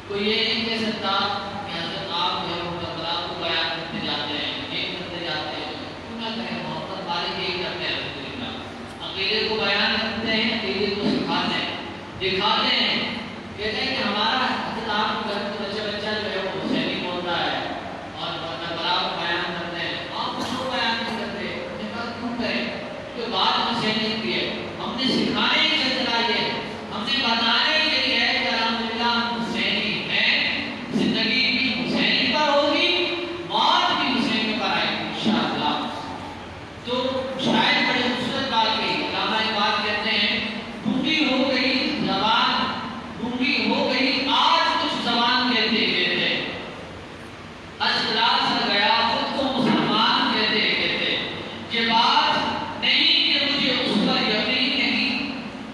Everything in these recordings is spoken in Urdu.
تو یہ ان کے سردار کہ حضرت آپ جو ہے وہ دکھاتے ہیں، کہتے ہیں کہ ہمارا آپ گھر میں بچہ جو ہے وہ حسینی بول رہا ہے اور برابر بیان کرتے ہیں، آپ اس کو بیان نہیں کرتے، انہیں کہا کیوں کریں؟ کہ بات حسینی کی ہے، ہم نے سکھانے ہی چلنا یہ، ہم نے بتانے ہی یہی ہے کہ الحمدللہ ہم حسینی ہیں، زندگی بھی حسینی پر ہوگی، موت بھی حسینی پر آئے گی انشاءاللہ۔ تو شاید بڑی خوبصورت بات کہی، علامہ اقبال کہتے ہیں ڈھونڈی ہو گئی زبان، ڈھونڈی ہو گئی آج کچھ زبان کہتے کہتے، اصلاح سر گیا خود کو مسلمان کہتے کہتے، یہ بات نہیں کہ مجھے اس پر یقین نہیں،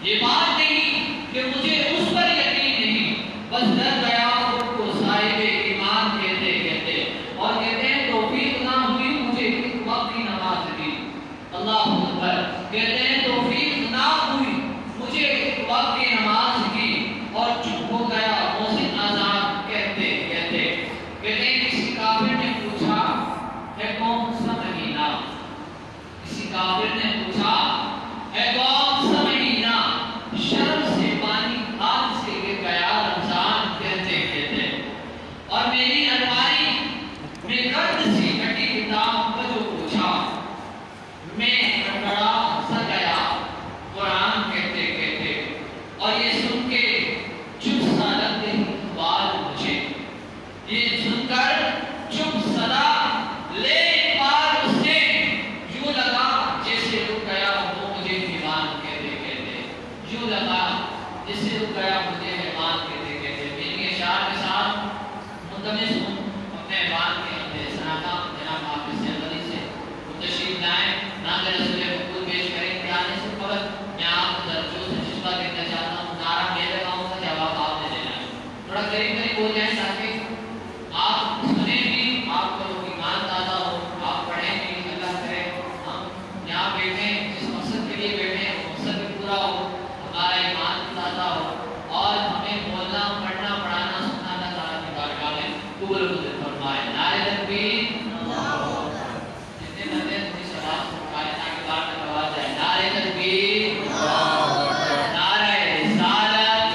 یہ بات نہیں کہ مجھے اس پر یقین نہیں، بس ڈر گیا خود کو صاحب ایمان کہتے کہتے، اور کہتے ہیں توفیق نہ ہوئی مجھے ایک وقت کی نماز کی، اللہ اکبر، کہتے ہیں توفیق نہ ہوئی مجھے ایک وقت کی نماز کی، اور چپ ہو گیا محسن آزاد کہتے کہتے، کہتے ہیں کسی کافر نے پوچھا ہے کون سا مہینہ، کسی کافر نے پوچھا ہے کون سا مہینہ، شرم سے پانی ہاتھ سے گر گیا رمضان کہتے کہتے، اور میری الماری میں گرد سی کٹی کتاب کا جو پوچھا، میں کڑکڑا سا گیا قرآن کہتے کہتے، اور یہ سن کے چپ سا لگتے ہی بال مجھے، یہ سن کر چپ صدا لے بال اس نے، یوں لگا جیسے رک گیا وہ مجھے ایمان کہتے کہتے، یوں لگا جیسے رک گیا مجھے ایمان کہتے کہتے۔ میری اشعار کے ساتھ مندمج ہوں اپنے ایمان کے اندر سناتا جناب حافظ سید علی سے، وہ تشریف لائیں، نام رسول مقبول پیش کریں، کہ آنے سے قبل میں آپ کو درجوں سے جذبہ دینا چاہتا ہوں، نعرہ میں لگاؤں گا، جواب آپ نے دینا ہے، تھوڑا قریب قریب ہو جائیں تاکہ آپ سنیں بھی، آپ کا ایمان تازہ ہو، آپ پڑھیں بھی، اللہ کرے ہم یہاں بیٹھیں جس مقصد کے لیے بیٹھیں وہ مقصد بھی پورا ہو، ہمارا ایمان بھی تازہ ہو، اور ہمیں بولنا پڑھنا پڑھانا سننا اللہ تعالیٰ کی بارگاہ میں قبول فرمائے۔ نعرہ تکبیر، جتنے بندے تھوڑی سلام فرمائے تاکہ بار تک آواز آئے، نعرہ تکبیر، نعرہ رسالت،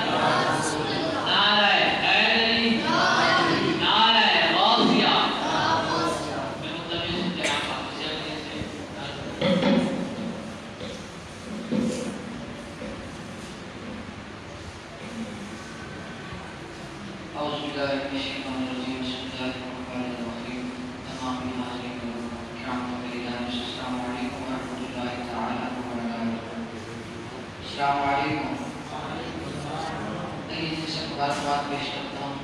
نعرہ حیدری، نعرہ غوثیہ۔ میں مطلب اس جناب حافظ علی سے اعوذ باللہ من الشیطان الرجیم، بسم اللہ الرحمن الرحیم، تمام حاضرین کرام میری جانب سے السلام علیکم ورحمۃ اللہ تعالیٰ وبرکاتہ۔ السلام علیکم۔ اس سے مبارکباد پیش کرتا ہوں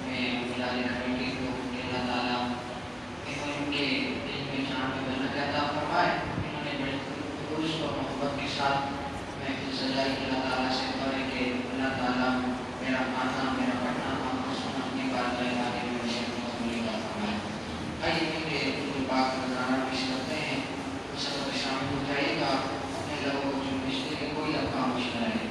میں بلال کمیٹی کو کہ اللہ تعالیٰ ان کے دل میں جان میں برکت عطا فرمائے، انہوں نے بڑے خلوص اور محبت کے ساتھ محفل سجائی، اللہ تعالیٰ سے دعا ہے کہ اللہ تعالیٰ میرا آنا میرا پڑھنا آپ کو سنا اپنی بات کا آگے میں مجھے قبول عطا فرمائے۔ آئیے کہ اردو پاک کا نظرانہ پیش کرتے ہیں، اس سبق میں شامل ہو جائے گا، اپنے لوگوں کو جو پچھلے کے کوئی لفظ خاموش نہ رہے۔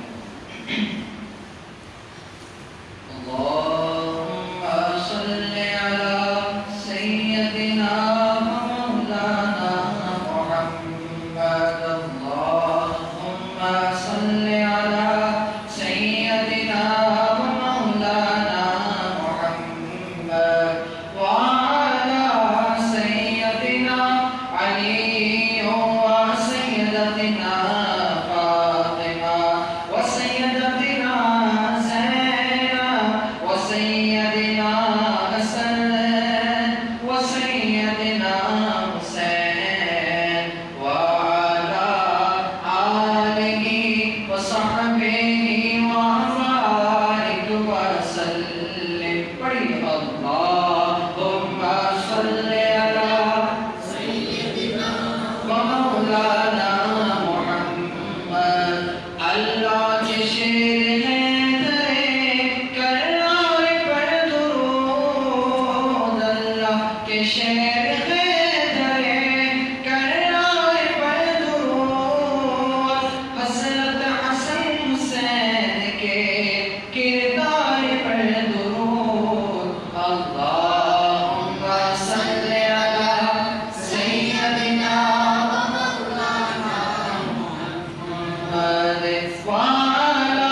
اللہم صلی علی سیدنا مولانا محمد، اللہم صلی علی سیدنا مولانا محمد، وعلی سیدنا علی وسیدتنا فاطمہ وسیدتنا زینب وسیدنا حسن وسیدنا حسین، وعلی آلہ وصحبہ وبارک وسلم۔ پڑھیے اللہم صلی علی سیدنا مولانا محمد، اللہ کے شیر ہیں درے کرار پر درود، اللہ کے شیر ہیں درے کرار پر درود، حسرت حسن حسین کے کردار پر درود، اللہم صلی علی سیدنا مولانا محمد، وعلی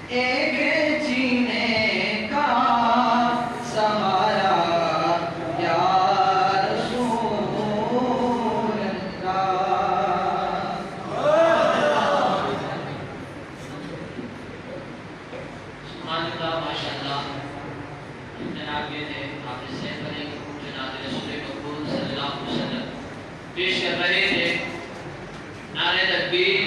ایک جینے کا سہارا یا رسول اللہ۔ سبحان اللہ، ماشاء اللہ۔ جناب یہ تھے حافظ سیف علی جناب رسول مقبول صلی اللہ علیہ وسلم پیش کر رہے تھے نعرہ تکبیر،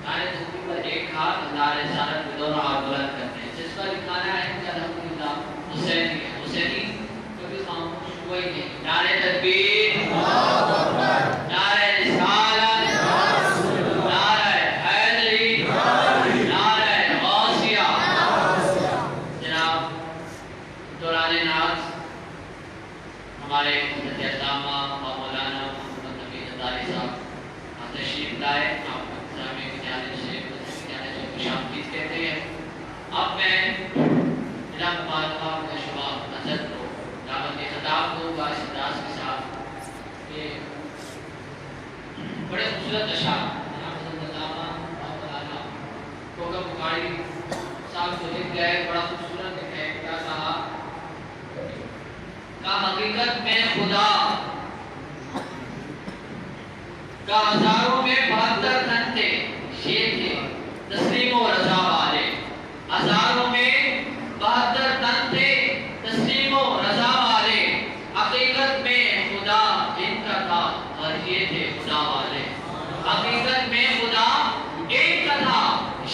نعرہ تکبیر پر ایک ہاتھ اللہ رسالت میں دونوں ہاتھ بلند کرتے ہیں۔ جس پر لکھانا ہے کہ الحمدللہ حسینی ہے، حسینی کبھی خاموش ہوا ہی نہیں۔ نعرہ تکبیر، نعرہ رسالت، نعرہ حیدری، نعرہ غوثیہ۔ جناب دوران ناز ہمارے حضرت علامہ مولانا محمد نبی ہداری صاحب تشریف لائے، آپ انتظامیہ کی جانب سے خوش آمدید کہتے ہیں۔ اب میں بلا مبالغہ کا شبہ حضرت کو دعوت خطاب دوں گا اس انداز کے ساتھ کہ بڑے خوبصورت اشعار جناب حضرت علامہ مولانا کوکب بخاری صاحب جو لکھ گئے بڑا خوبصورت ہے۔ کیا کہا کہ حقیقت میں خدا کا ہزاروں میں 72 تن تھے، یہ تھے تسلیم و رضا والے۔ ہزاروں میں 72 تن تھے تسلیم و رضا والے، حقیقت میں خدا ان کا تھا اور یہ تھے خدا والے۔ حقیقت میں خدا ایک کا تھا،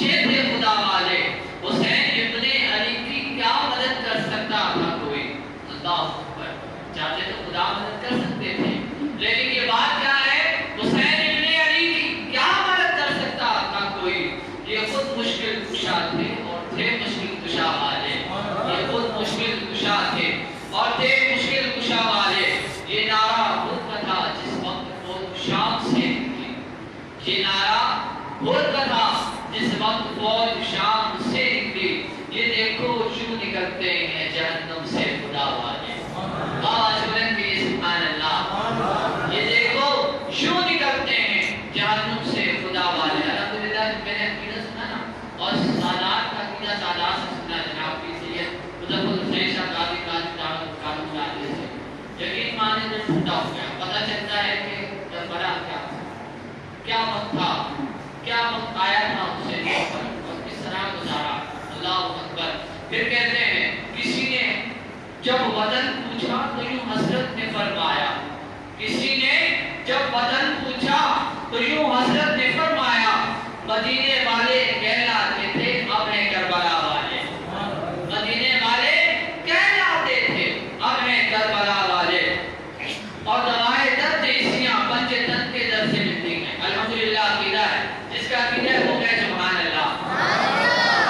یہ تھے خدا والے۔ حسین ابن علی کی کیا مدد کر سکتا تھا کوئی؟ اللہ اکبر، چاہتے تو خدا مدد کر سکتے تھے، لیکن یہ بات کیا ہے؟ حسین ابن علی کی کیا مدد کر سکتا تھا کوئی؟ یہ خود مشکل کشا تھے اور تھے مشکل کشا والے۔ یہ خود مشکل کشا تھے اور تھے مشکل کشا والے۔ یہ نعرہ خود کا تھا جس وقت وہ شام سے نکلی، یہ نعرہ خود کا تھا جس وقت فوج شام سے نکلی۔ یہ دیکھو یوں نکلتے ہیں جہنم سے خدا والے۔ آواز بلند کی سبحان اللہ۔ یہ دیکھو یوں نکلتے ہیں جہنم سے خدا والے۔ الحمدللہ میں نے عقیدہ سنا نا، اور سادات کا عقیدہ سادات سے سنا جناب کی سید مظفر حسین شاہ قاضی قاسم دعوت قانون لانے سے یقین مانے تو ٹوٹا ہو گیا۔ پتہ چلتا ہے کہ کربلا کیا وقت تھا، کیا وقت آیا تھا حسین پر اور کس طرح گزارا۔ اللہ اکبر۔ پھر کہتے ہیں کسی نے جب وطن پوچھا تو یوں حضرت نے فرمایا، کسی نے جب وطن پوچھا تو یوں حضرت نے فرمایا، مدینے والے کہلاتے تھے اب ہیں کربلا والے۔ مدینے والے کہلاتے تھے اب ہیں کربلا والے۔ اور دوائے درد اسیاں پنجے تن کے در سے ملتی ہیں۔ الحمدللہ عقیدہ ہے، جس کا عقیدہ ہے وہ کہے سبحان اللہ۔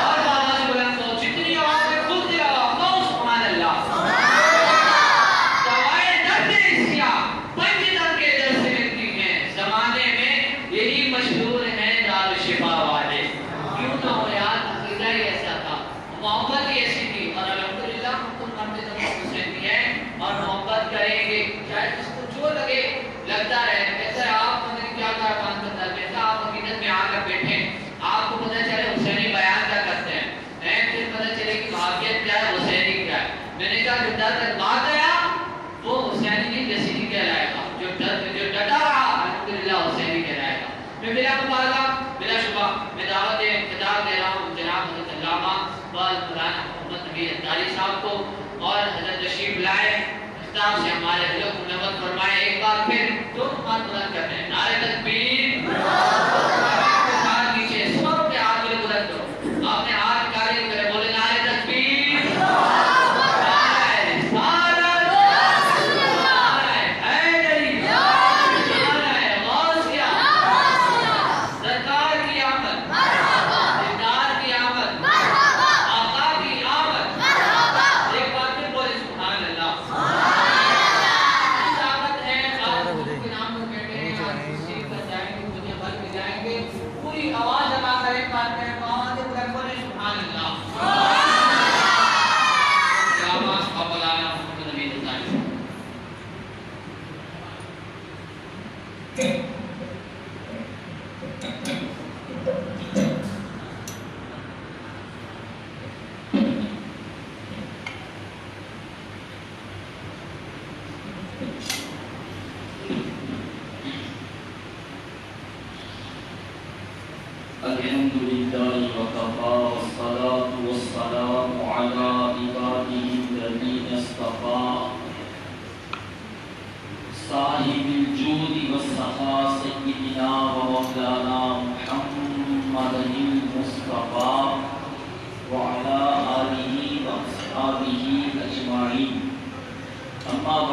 اور آواز بلند ہو، جتنی آواز میں خود دل آواز ہو سبحان اللہ۔ دوائے درد اسیاں پنجے تن کے در سے ملتی ہیں، زمانے میں یہی مشہور ہیں دار شفا والے۔ کیوں نہ ہو یار، عقیدہ ہی ایسا تھا، محبت ہی ایسی تھی۔ اور الحمدللہ ہم تو مرتے دم حسینی ہیں اور محبت کریں گے، چاہے جس کو جو لگے لگتا رہے۔ کہتا ہے آپ پتہ نہیں کیا کیا کام کرتا ہے، کہتا آپ عقیدت میں آ کر بیٹھیں، آپ کو پتہ چلے حسینی بیان کیا کرتے ہیں، پھر پتہ چلے کہ بھاگیت کیا ہے، حسینی کیا ہے۔ میں نے کہا جو درد بھاگ گیا وہ حسینی نہیں یزیدی کہلائے گا، جو ڈٹا رہا الحمدللہ حسینی کہلائے گا۔ میں بلا مبالغہ بلا شبہ میں دعوت خطاب دے رہا ہوں جناب حضرت علامہ مولانا محمد نبی ہداری صاحب کو، اور حضرت تشریف لائے خطاب سے ہمارے دل کو منور فرمائے۔ ایک بار پھر دونوں ہاتھ بلند کرتے ہیں، نعرہ تکبیر، ساتھ نیچے سب کے ہاتھ بلند کرو، آپ نے ہاتھ نکالے کرے بولے نعرہ تکبیر، نعرہ رسالت، نعرہ حیدری، نعرہ غوثیہ، سرکار کی آمد، دیدار کی آمد، آقا کی آمد۔ ایک بار پھر بولے سبحان اللہ۔ طاقت ہے، آج کے نام پر بیٹھے ہیں، آج کسی پر جائیں گے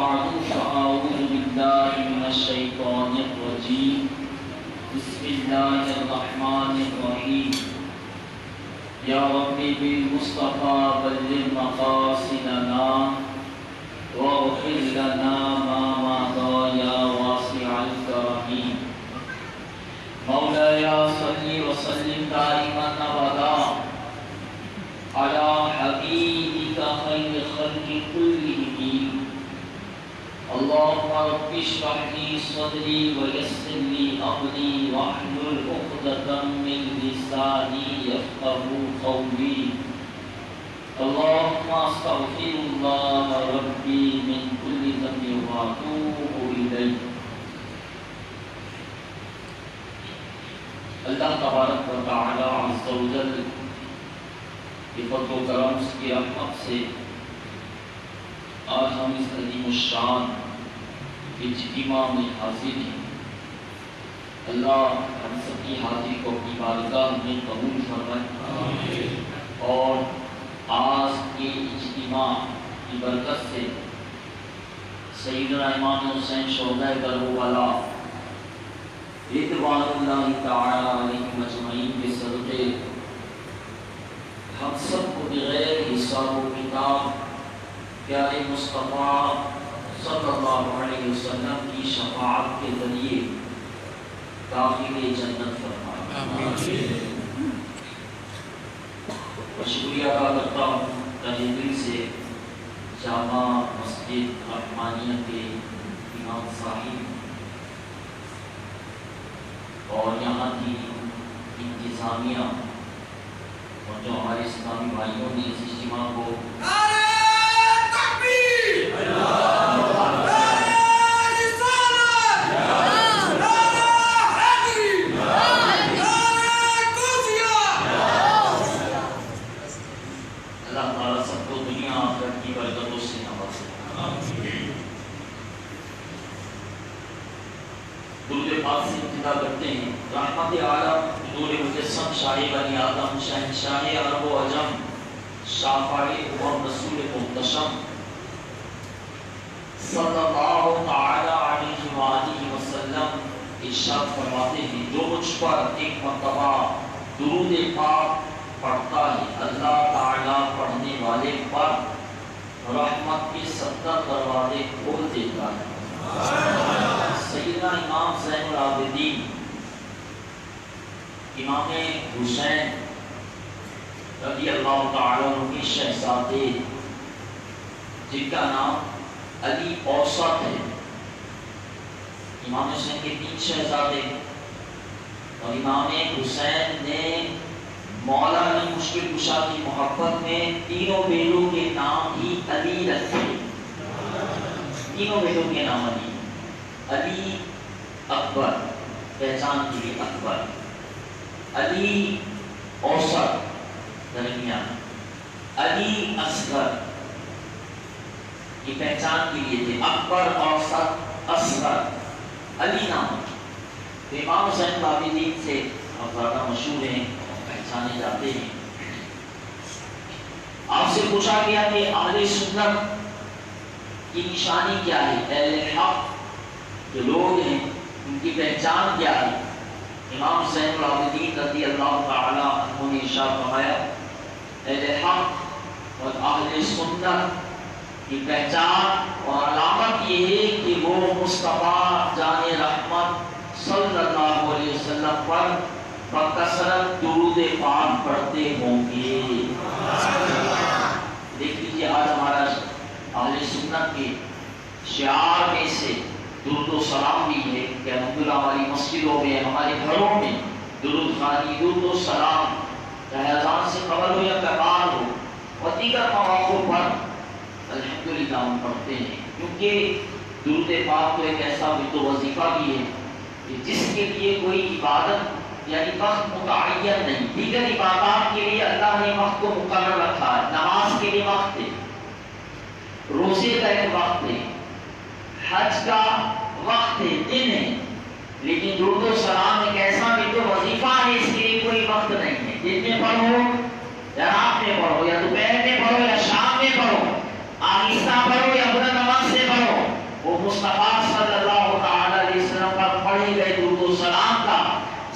بعد فأعوذ بالله من الشيطان الرجيم بسم الله الرحمن الرحيم يا ربي بالمصطفى بلغ مقاصدنا واغفر لنا ما مضى يا واسع الكرم مولاي صل وسلم دائما ابدا على حبيبك خير خلق كلهم اللهم رب اشرح لي صدري ويسر لي امري واحلل عقدة من لساني يفقهوا قولي اللهم استغفر الله ربي من كل ذنب واتوب اليه. اللہ تبارک و تعالی عز و جل کے فضل و کرم کی رحمت سے آج ہم اس عظیم الشان اجتماع میں حاضر ہیں. اللہ ہم سب کی حاضری کو اپنی بارگاہ میں قبول فرمائے اور آج کے اجتماع کی برکت سے سیدنا امام حسین شہدائے کربلا رضوان اللہ تعالی علیہ مجمعین کے صدقے ہم سب کو بغیر حساب و کتاب پیارے مصطفیٰ صلی اللہ علیہ وسلم کی شفاعت کے ذریعے داخل جنت فرمائے. شکریہ ادا کرتا ہوں تہہ دل سے جامع مسجد رحمانیہ کے امام صاحب اور یہاں کی انتظامیہ اور جو ہمارے اسلامی بھائیوں نے اس اجتماع کو اللہ تعالیٰ سب کو دنیا آخرت کی برکتوں سے نوازے. درود پاک سے ابتدا کرتے ہیں. رحمت عالم نور مجسم شاہ بنی آدم شہنشاہ عرب و عجم شافع امم رسول محتشم صلی اللہ تعالی علیہ وآلہ وسلم ارشاد فرماتے ہیں جو مجھ پر ایک مرتبہ درود پاک پڑھتا ہے اللہ تعالی پڑھنے والے پر رحمت کے 70 دروازے کھول دیتا ہے. سیدنا امام زین العابدین امام حسین رضی اللہ تعالی عنہ کے شہزادے جن کا نام علی اوسط ہے. امام حسین کے 3 شہزادے اور امام حسین نے مولا علی مشکل کشا کی محبت میں تینوں بیٹوں کے نام ہی علی رکھے. تینوں بیٹوں کے نام علی اکبر پہچان کے لیے اکبر، علی اوسط درمیان، علی اصغر یہ پہچان کے لیے تھے. اکبر اوسط اصغر علی نام. امام حسین العابدین سے آپ زیادہ مشہور ہیں اور پہچانے جاتے ہیں. آپ سے پوچھا گیا کہ اہل سنت کی نشانی کیا ہے، اہل حق جو لوگ ہیں ان کی پہچان کیا ہے. امام حسین العابدین رضی اللہ تعالی عنہ نے ارشاد فرمایا اہل حق اور اہل سنت کی پہچان اور علامت یہ ہے کہ وہ مصطفیٰ جان رحمت صلی اللہ علیہ وسلم پر بکثرت درود پاک پڑھتے ہوں گے. دیکھ لیجیے آج ہمارا اہل سنت کے شعار میں سے درود و سلام بھی ہے کہ الحمدللہ ہماری مسجدوں میں ہمارے گھروں میں درود خوانی درود و سلام چاہے اذان سے قبل ہو یا کبار ہو اور دیگر مواقع پر الحمدللہ ہم پڑھتے ہیں. کیونکہ درود پاک تو ایک ایسا تو وظیفہ بھی ہے کہ جس کے لیے کوئی عبادت یعنی وقت متعین نہیں. دیگر عبادات کے لیے اللہ نے وقت کو مقرر رکھا ہے. نماز کے لیے وقت ہے، روزے کا ایک وقت ہے، حج کا وقت ہے، دن ہے. لیکن درود و سلام ایک ایسا بھی تو وظیفہ ہے اس کے لیے کوئی وقت نہیں ہے. دن میں پڑھو یا رات میں پڑھو یا دوپہر میں پڑھو یا شام میں پڑھو، آہستہ پڑھو یا بلند آواز سے پڑھو، مصطفیٰ صلی اللہ تعالی علیہ وسلم پر پڑھے گئے درود و سلام کا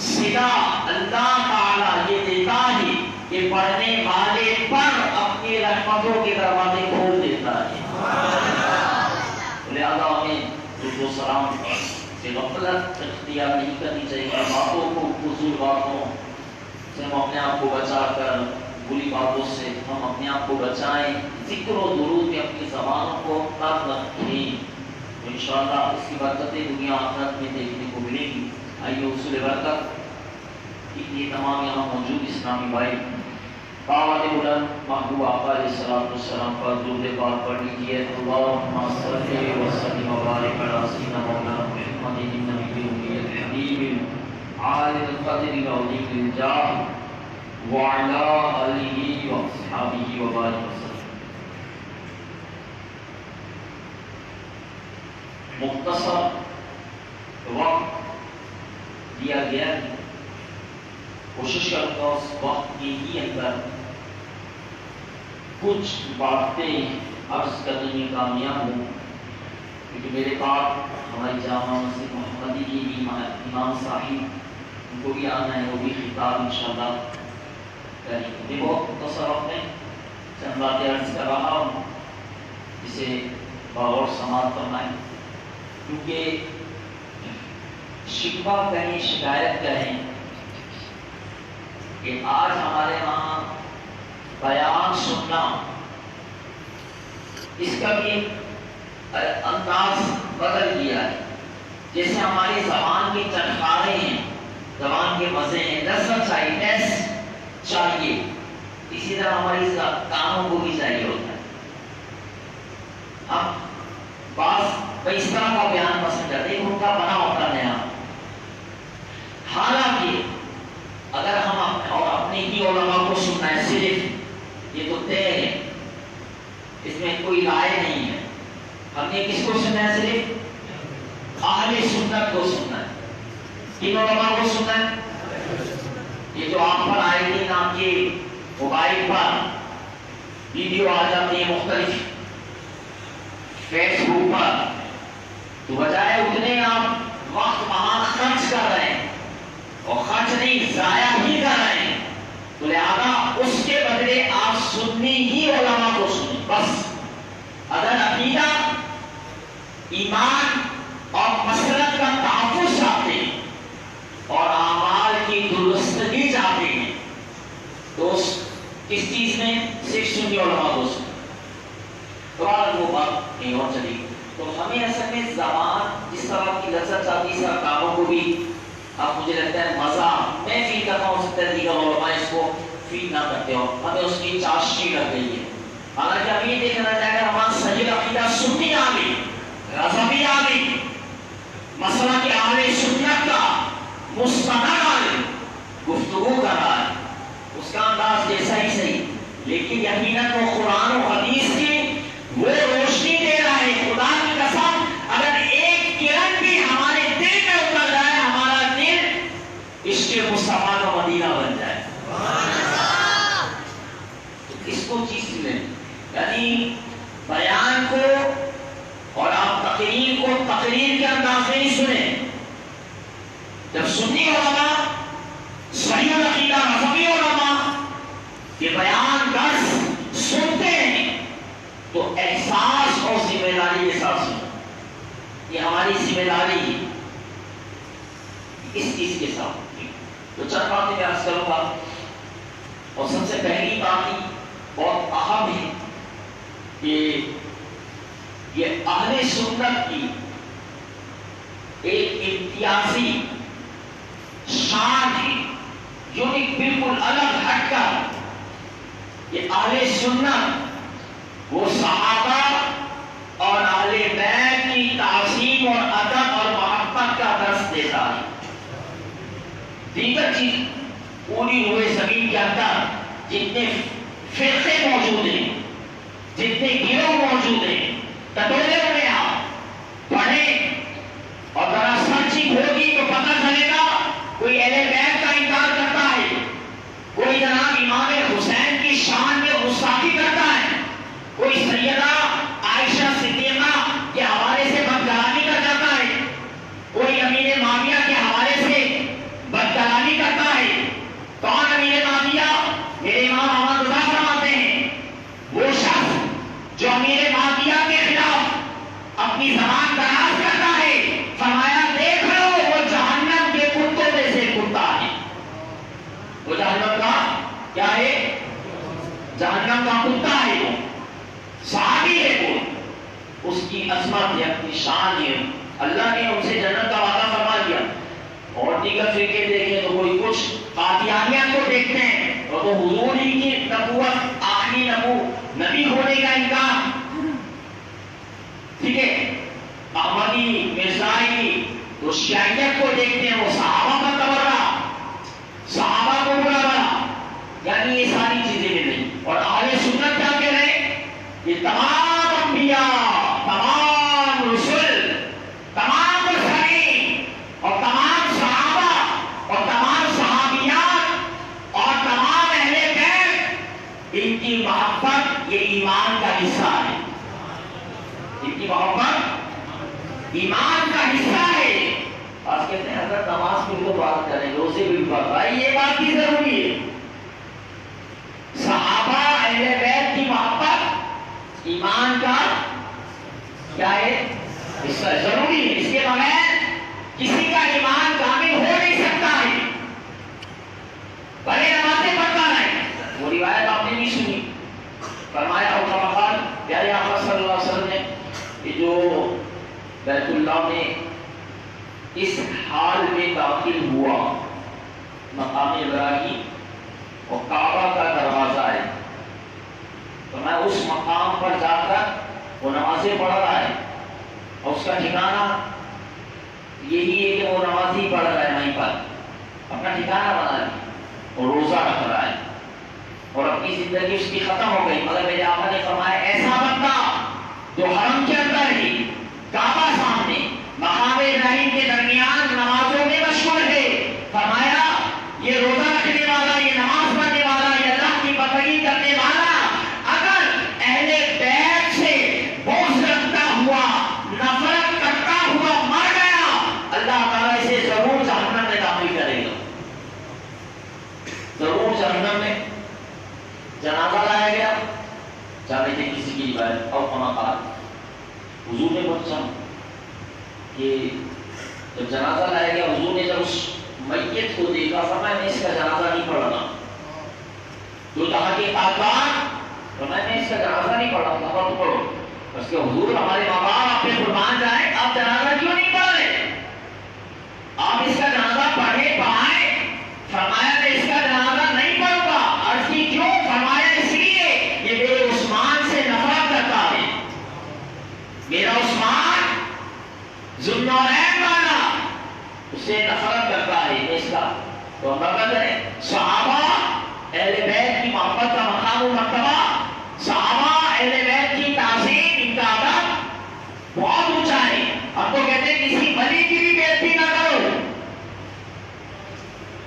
صلہ اللہ تعالی یہ دیتا ہے کہ پڑھنے والے پر اپنی رحمتوں کے دروازے کھول دیتا ہے. لہذا ہمیں درود و سلام سے غفلت اختیار نہیں کرنی چاہیے. باتوں کو فضول باتوں سے ہم اپنے آپ کو بچا کر بری باتوں سے ہم اپنے آپ کو بچائیں. ذکر و درود میں اپنی زبانوں کو تر رکھیں. انشاءاللہ اس کی برکتیں دنیا آخرت میں دیکھنے کو ملیں گی. آئیے اصول برکت یہ تمام یہاں موجود اسلامی بھائی دعوت بلند محبوب آقا علیہ الصلوۃ والسلام پر درود پاک پڑھ لیجیے. اللہم صلی وسلم وبارک علی سیدنا مولانا محمد النبی الامی الحبیب عالی القدر العظیم الجاہ وعلی آلہ واصحابہ وبارک وسلم. مختصر وقت دیا گیا ہے. کوشش کرتا ہوں اس وقت کے ہی اندر کچھ باتیں عرض کرنے میں کامیاب ہوں کیونکہ میرے پاس ہماری جامع مسجد محمدی کی امام صاحب ان کو بھی آنا ہے. وہ بھی خطاب انشاءاللہ کریں گے. یہ بہت مختصر وقت میں چند باتیں عرض کر رہا ہوں جسے بغور سماعت فرمائیں کیونکہ شکوہ کہیں شکایت کہیں کہ آج ہمارے وہاں بیان سننا اس کا بھی انداز بدل گیا ہے. جیسے ہماری زبان کی چٹخارے ہیں, زبان کے مزے ہیں, لذت چاہیے, ٹیسٹ چاہیے, اسی طرح ہماری کانوں کو بھی چاہیے ہوتا ہے. اب بعض اس طرح کا بیان پسند کرتے ہیں, ان کا بنا ہوتا نیا. حالانکہ اگر ہم اور اپنے ہی علماء کو سننا ہے صرف یہ تو طے ہے, اس میں کوئی رائے نہیں ہے. ہم نے کس کو سننا ہے؟ صرف اہل سنت کو سننا ہے. کن علماء کو سننا ہے؟ یہ جو آپ پر آئے دن آپ کے موبائل پر ویڈیو آ جاتی ہے مختلف فیس بک پر, تو بجائے اتنے آپ وقت وہاں خرچ کر رہے ہیں اور خرچ نہیں ضائع ہی کر رہے ہیں, تو لہذا اس کے بدلے آپ سنی ہی علماء کو سنیں بس. اگر عقیدہ ایمان اور مسلک کا تحفظ چاہتے ہیں اور اعمال کی درستگی چاہتے ہیں تو کس چیز میں صرف سنی علماء کو سنیں. تو وہ بات نہیں اور چلی. تو ہمیں اصل میں زبان جس طرح کی لذت چاہتی ہے سب کاموں کو بھی اب مجھے لگتا ہے مزہ میں فیل کرتا ہوں, سکتا ہے دیگر علماء اس کو فیل نہ کرتے ہو. ہمیں اس کی چاشنی لگ گئی ہے. حالانکہ ہم یہ دیکھنا چاہے اگر ہمارا صحیح عقیدہ سنی آ گئی, رضوی آ گئی, مسئلہ کے اہل سنت کا مستند عالم گفتگو کر رہا ہے, اس کا انداز جیسا ہی صحیح, لیکن یقیناً وہ قرآن و حدیث کی وہ روشنی دے رہا ہے. خدا کی قسم اگر ایک کرن بھی ہمارے دل میں اتر جائے, ہمارا دل عشق مصطفیٰ کا مدینہ بن جائے. تو اس کو چیز لیں, یعنی بیان کو اور آپ تقریر کو تقریر کے انداز میں ہی سنیں. جب سنی علماء صحیح عقیدہ رضوی علماء یہ بیان درس سنتے ہیں تو احساس اور ذمہ داری کے ساتھ سنیں. یہ ہماری ذمہ داری ہے اس چیز کے ساتھ. تو چند باتیں میں عرض کروں گا, اور سب سے پہلی بات ہی بہت اہم ہے کہ یہ اہل سنت کی ایک امتیازی شان ہے, یونیک بالکل الگ ہٹ کر. یہ اہل سنت وہ صحابہ اور اہل بیت کی تعظیم اور ادب اور محبت کا درس دیتا ہے. دیگر چیز پوری روئے زمین کے اندر جتنے فرقے موجود ہیں, جتنے گروہ موجود ہیں, ٹٹولے میں آپ پڑھیں اور ذرا سرچنگ ہوگی تو پتہ چلے گا. کوئی اہل بیت کا انکار کرتا ہے, کوئی جناب امام حسین کی شان میں گستاخی کرتا ہے, کوئی سیدہ عائشہ صدیقہ کے حوالے سے بدکراری جہنم کا کتا ہے وہ، صحابی ہے وہ، اس کی عظمت ہے، اپنی شان ہے، اللہ نے ان سے جنت کا وعدہ فرما دیا۔ اور دیگر فرقے دیکھیں تو کوئی کچھ قادیانیت کو دیکھتے ہیں اور وہ حضور ہی کی نبوت، آخری نبی ہونے کا انکار، ٹھیک ہے، احمدی، مرزائی، وہ شیعیت کو دیکھتے ہیں، وہ صحابہ کا تبرہ، صحابہ کو برا بنا، یعنی یہ ساری چیزیں بھی نہیں۔ اور اہل سنت کیا کہہ رہے ہیں؟ یہ تمام انبیاء، تمام رسول، تمام مرسلین اور تمام صحابہ اور تمام صحابیات اور تمام اہل بیت، ان کی محبت یہ ایمان کا حصہ ہے، ان کی محبت ایمان کا حصہ ہے۔ آج کہتے ہیں اگر نماز کی تو بات کریں، روزے بھی بات، بھائی یہ بات کی ضروری ہے، صحابہ اہل بیت کی محبت ایمان کا کیا ہے؟ حصہ ضروری ہے، اس کے بغیر کسی کا ایمان کامل ہو نہیں سکتا ہے، بھلے نمازیں پڑھتا رہے۔ وہ روایت آپ نے نہیں سنی، فرمایا اور پیارے آقا صلی اللہ علیہ وسلم نے کہ جو بیت اللہ میں اس حال میں داخل ہوا، مقام ابراہیم اور کعبہ کا دروازہ ہے، تو میں اس مقام پر جا کر وہ نمازیں پڑھ رہا ہے اور اس کا ٹھکانہ یہی ہے کہ وہ نماز ہی پڑھ رہا ہے، وہیں پر اپنا ٹھکانہ بنا لیا اور روزہ رکھ رہا ہے اور اپنی زندگی اس کی ختم ہو گئی، مگر میرے آقا نے فرمایا ایسا بندہ جو حرم کے اندر ہی کعبہ سامنے مقام ابراہیم کے درمیان نمازوں میں مشغول ہے، فرمایا یہ روزہ رکھنے والا، یہ نماز پڑھنے والا، یہ اللہ کی بندگی کرنے والا اگر اہل بیت سے بغض رکھتا ہوا، نفرت کرتا ہوا مر گیا، اللہ تعالیٰ اسے ضرور جہنم میں داخل کرے گا، ضرور جہنم میں۔ جنازہ لایا گیا، جانے تھے کسی کی روایت اور مقام حضور نے پوچھا کہ جب جنازہ لایا گیا، حضور نے جب اس میت کو دیکھا فرمایا میں اس کا جنازہ نہیں پڑھنا، جو جہاں کے قاتل فرمایا میں اس کا جنازہ نہیں پڑھا، تو پڑھو، اس کے حضور ہمارے ماں باپ آپ پہ قربان جائیں، آپ جنازہ کیوں نہیں پڑھ رہے؟ آپ اس کا جنازہ پڑھے پائیں، فرمایا میں اس کا جنازہ نہیں پڑھوں گا، عرض کی کیوں؟ فرمایا اس لیے یہ میرے عثمان سے نفرت کرتا ہے، میرا عثمان ذوالنورین والا اس سے نفرت کرتا ہے، اس کا تو مطلب ہے صحابہ اہل بیت کی محبت کا مقام و مرتبہ، صحابہ اہل بیت کی تعظیم، ان کا ادب بہت اونچا ہے۔ ہم تو کہتے ہیں کسی ولی کی بھی بےعزتی نہ کرو،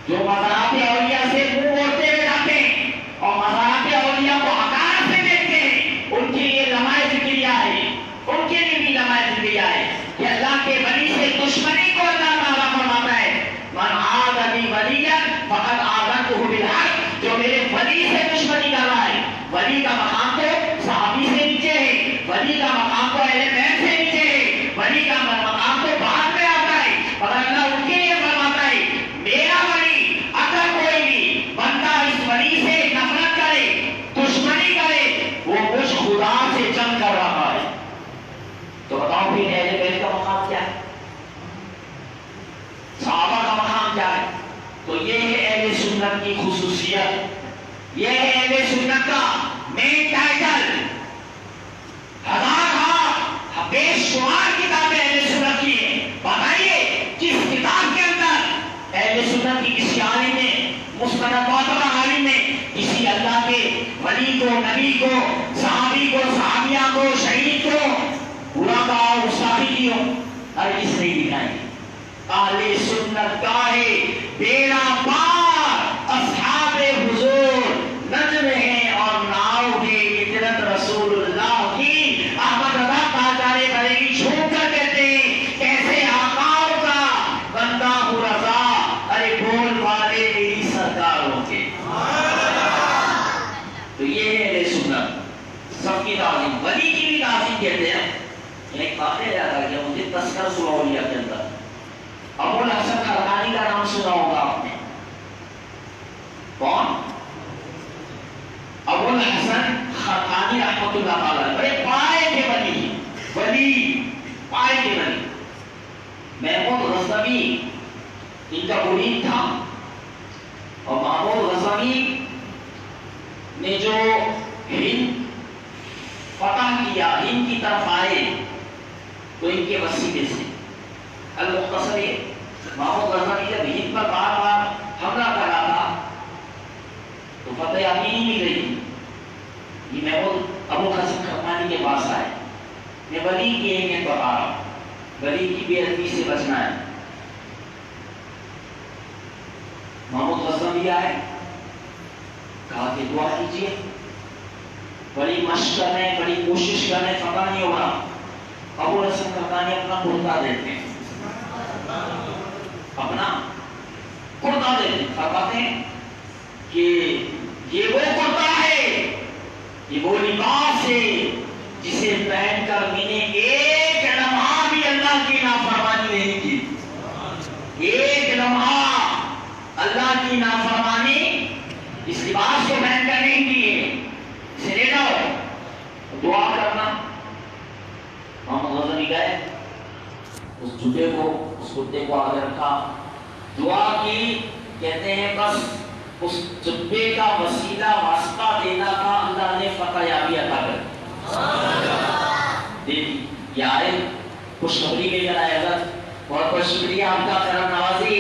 جو مزارات اولیاء سے منہ موڑتے ہوئے جاتے ہیں اور مزارات اولیاء کو حقارت سے دیکھتے ہیں، ان کے لیے لمحہ ذکریہ ہے، ان کے لیے بھی لمحہ ذکریہ ہے کہ اللہ کے ولی سے دشمنی کو اللہ تعالیٰ فرماتا ہے من عاد لی ولیا فقد آذنتہ بالحق، جو میرے ولی سے دشمنی کر رہا ہے، ولی کا مقام تو صحابی سے نیچے ہے، ولی کا مقام تو اہل بیت سے نیچے ہے، ولی کا مقام تو بعد میں آتا ہے، اور اللہ ان کے لیے فرماتا ہے میرا ولی اگر کوئی بھی بندہ اس ولی سے نفرت کرے، دشمنی کرے، وہ مجھ خدا سے جنگ کر رہا ہے۔ تو بتاؤ پھر اہل بیت کا مقام کیا ہے، صحابہ کا مقام کیا ہے؟ تو یہ ہے اہل سنت کی خصوصیت، یہ ہے اہل سنت کا مین ٹائٹل۔ ہزار بے شمار کتابیں اہل سنت کی ہیں، بتائیے کس کتاب کے اندر اہل سنت کی کسی عالم نے، مستند معتبر عالم نے کسی اللہ کے ولی کو، نبی کو، صحابی کو، صحابیہ کو، شہید کو برا کہا، گستاخی کی ہو؟ ہرگز نہیں دکھائیں گے۔ اہل سنت کا ہے بیڑا پار، اصحاب حضور نجم ہیں اور ناؤ ہے، اطرت رسول اللہ کی۔ احمد رضا قاجار بریلوی جھوم کر کہتے ہیں کیسے آقاؤں کا بندہ ہوں رضا، ارے بول والے میری سرکاروں کے۔ تو یہ ہے اہل سنت، سب کی تعظیم، ولی کی بھی تعظیم کہتے ہیں۔ ایک واقعہ یاد آ گیا مجھے تذکرۃ الاولیاء کے اندر، ابو الحسن خرقانی کا نام سنا ہوگا آپ نے، کون؟ ابو الحسن رحمۃ اللہ تعالی بڑے پائے کے ولی پائے کے ولی محمود غزنوی ان کا مرید تھا. اور محمود غزنوی نے جو ہند فتح کیا، ہند کی طرف آئے، تو ان کے وسیلے سے المختصر محمود غزنوی جب ہند پر بار بار حملہ کر رہا تھا تو فتح ابھی نہیں مل رہی تھی. یہ محمود ابو الحسن کرمانی کے پاس آئے. میں ولی کی اہمیت بتا رہا ہوں، ولی کی بے ادبی سے بچنا ہے. محمود غزنوی آئے، کہا کہ دعا کیجیے، بڑی مشق کر رہے ہیں، بڑی کوشش کر رہے ہیں، فتح نہیں ہو رہا. ابو الحسن کرمانی اپنا کرتا دیتے ہیں، اپنا کرتا دیتے ہیں، فرماتے ہیں کہ یہ وہ کرتا ہے، یہ وہ لباس ہے جسے پہن کر میں نے ایک لمحہ بھی اللہ کی نافرمانی نہیں کی. ایک لمحہ اللہ کی نافرمانی اس لباس کو پہن کر نہیں کی. اسے لے جاؤ، دعا کرنا. محمد غزنوی گئے، اس جوتے کو، اس کتے کو آگے رکھا، دعا کی. کہتے ہیں بس اس جبے کا وسیلہ واسطہ دینا تھا، اللہ نے فتح یابی عطا کر دی. یہ آئے خوشخبری لے کر آئے. حضرت بہت بہت شکریہ آپ کا، کرم نوازی،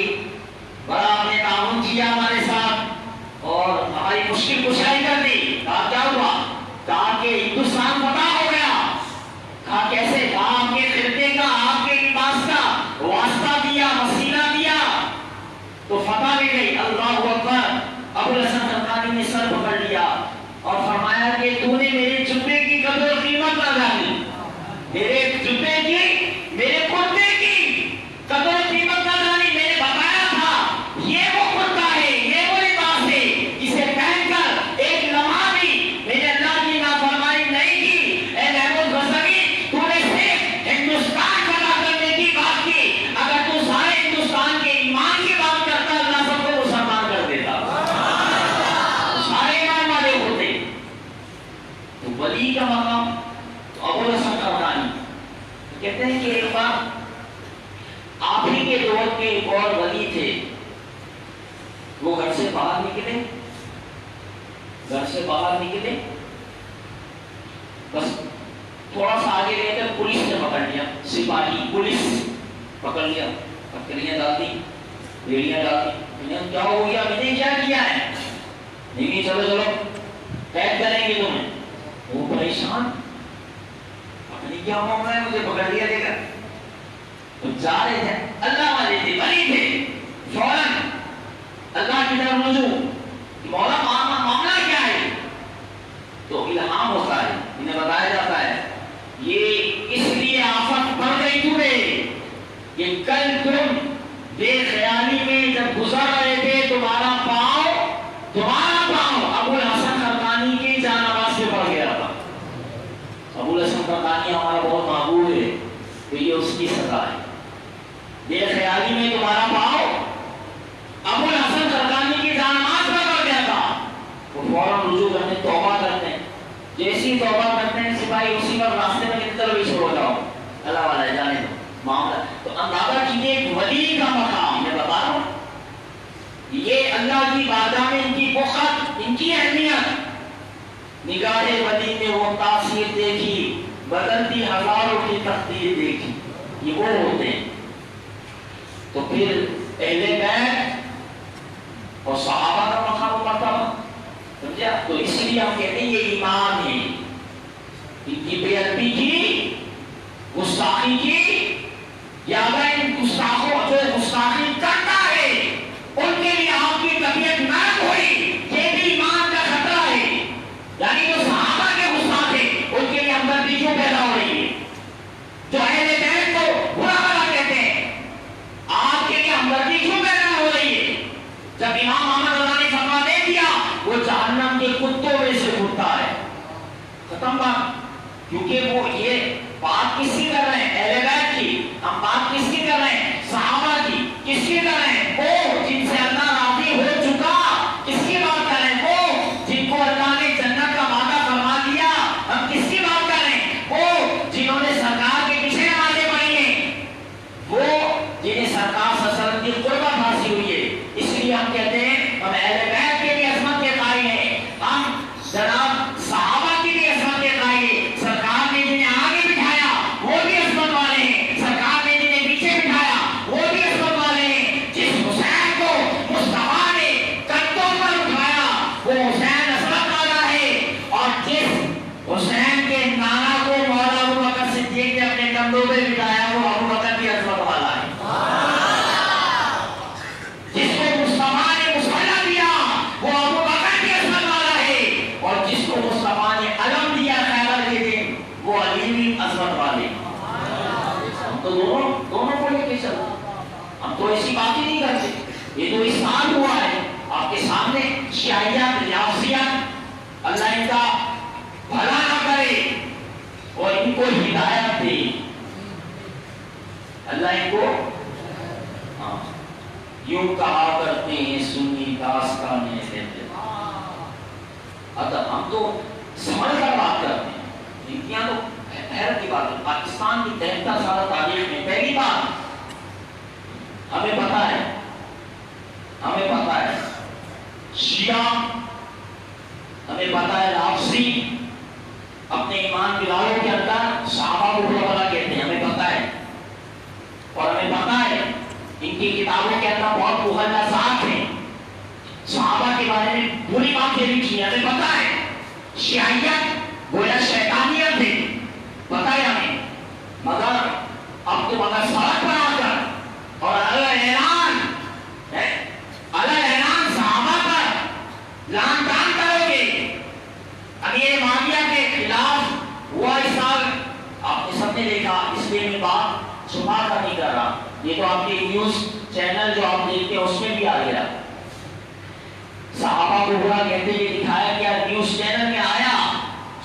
بڑا آپ نے تعاون کیا ہمارے ساتھ اور ہماری مشکل کشائی کر دی. کہا کیا ہوا؟ کہا کہ ہندوستان فتح ہو گیا. کہا کیسے؟ کہا آپ کے خرقے کا، آپ کے لباس کا واسطہ دیا، وسیلہ دیا تو فتح بھی گئی. اللہ اکبر. ابو الحسن کرمانی نے سر پکڑ لیا اور فرمایا کہ تو نے میرے جبے کی قدر و قیمت نہ جانی، میرے جبے کی، میرے کرتے کی قدر و قیمت نہ جانی. میں نے بتایا تھا یہ وہ کرتا ہے، یہ وہ لباس ہے جسے پہن کر ایک لمحہ بھی میں نے اللہ کی نافرمانی نہیں کی. اے محمود غزنوی، تو نے صرف ہندوستان فتح کرنے کی بات کی. اگر تو سارے ہندوستان کے ایمان کی بات کرتا، اللہ سب کو مسلمان کر دیتا، سارے ایمان والے ہوتے. تو ولی کا مقام ابو الحسن کرمانی کہتے ہیں کہ ایک بار آپ ہی کے دور کے ایک اور ولی تھے. وہ گھر سے باہر نکلے، بس تھوڑا سا آگے گئے تو پولیس نے پکڑ لیا. سپاہی پولیس پکڑ لیا، پکڑیاں ڈال دی، بیڑیاں ڈال دی. کیا ہو گیا؟ میں نے کیا کیا ہے؟ نہیں چلو چلو قید کریں گے تمہیں. وہ پریشان، کیا معاملہ ہے، مجھے پکڑ لیا لے کر. تو جا رہے تھے، اللہ والے تھے، ولی تھے، فوراً اللہ کی طرف رجوع، مولا معاملہ کیا ہے؟ تو الہام ہوتا ہے، انہیں بتایا جاتا ہے یہ اس لیے آفت پڑ گئی تمہیں کہ کل تم بے خیالی میں جب گزر رہے تھے تمہارا پاؤں ابو الحسن کرمانی کی جان نواز سے پڑ گیا تھا. ابو الحسن کرمانی ہمارا بہت محبوب ہے، تو یہ اس کی سزا ہے. بے خیالی میں تمہارا پاؤں ابو الحسن کرمانی کی جان نواز میں پڑ گیا تھا. وہ فوراً رجوع کرتے، توبہ کرتے ہیں. جیسی توبہ کرتے ہیں سپاہی اسی پر راستے میں کتنے بھی چھوڑ جاؤ، اللہ والا جانے دو معاملہ. تو اندازہ کیجیے ایک ولی کا مقام. میں بتا رہا ہوں یہ اللہ کی بارگاہ میں ان کی وقت، ان کی اہمیت. نگاہ ولی نے وہ تاثیر دیکھی، بدلتی ہزاروں کی تقدیر دیکھی. یہ وہ ہوتے ہیں. تو پھر اہل بیت اور صحابہ کا مقام مرتبہ سمجھا. تو اس لیے ہم کہتے ہیں یہ ایمان ہے. ان کی بے ادبی کی، گستاخی کی، یا اگر ان گستاخوں جو گستاخی کرتا ہے ان کے لیے آپ کی طبیعت نرم ہوئی، یہ بھی ایمان کا خطرہ ہے. یعنی جو صحابہ کے گستاخ ہیں ان کے لیے ہمدردی کیوں پیدا ہو رہی ہے؟ جو اہل بیت کو برا بھلا کہتے ہیں آپ کے لیے ہمدردی کیوں پیدا ہو رہی ہے؟ جب امام احمد رضا نے فتویٰ دے دیا وہ جہنم کے کتوں میں سے کتا ہے. ختم بات. کیونکہ وہ یہ بات کس کی کر رہے ہیں؟ اہل بیت کی. ہم بات کس کی کر رہے ہیں؟ صحابہ کی. کس کی کر رہے ہیں؟ وہ جن سے اللہ راضی ہو چکا. کس کی بات کر رہے ہیں؟ وہ جن کو اللہ نے جنت کا وعدہ فرما دیا. ہم کس عظمت والے، ہم تو دونوں کو لے کے چلو، ہم تو ایسی باتیں نہیں کرتے. یہ تو اسلام ہوا ہے آپ کے سامنے. شیعیت ریاضیت اللہ ان کا بھلا نہ کرے اور ان کو ہدایت دے، اللہ ان کو. یوں کہا کرتے ہیں سنی داستانیں لیتے. ہم تو سمجھ کر بات کرتے ہیں. یہاں تو حیرت کی بات ہے، پاکستان کی 73 سالہ تاریخ میں پہلی بار ہمیں پتا ہے شیعہ، ہمیں پتا ہے رافضی اپنے ایمان کی دعووں کے اندر صحابہ کو برا کہتے ہیں، ہمیں پتا ہے. اور ہمیں پتا ہے ان کی کتابوں کے اندر بہت مغلظات ہیں، صحابہ کے بارے میں بری باتیں لکھی ہیں، ہمیں پتا ہے. شیعیت گویا شیطانیت ہے، پتا ہے ہمیں. مگر اب تو مگر سڑک بنا کر اور اعلان صحابہ پر لعن طعن کرو گے. امیر معاویہ کے خلاف ہوا اس سال، آپ نے سب نے دیکھا، اس لیے میں بات چھپا کر نہیں کر رہا. یہ تو آپ کے نیوز چینل جو آپ دیکھتے ہیں اس میں بھی آ گیا. صحابہ کو برا کہتے ہوئے دکھایا گیا، نیوز چینل میں آیا،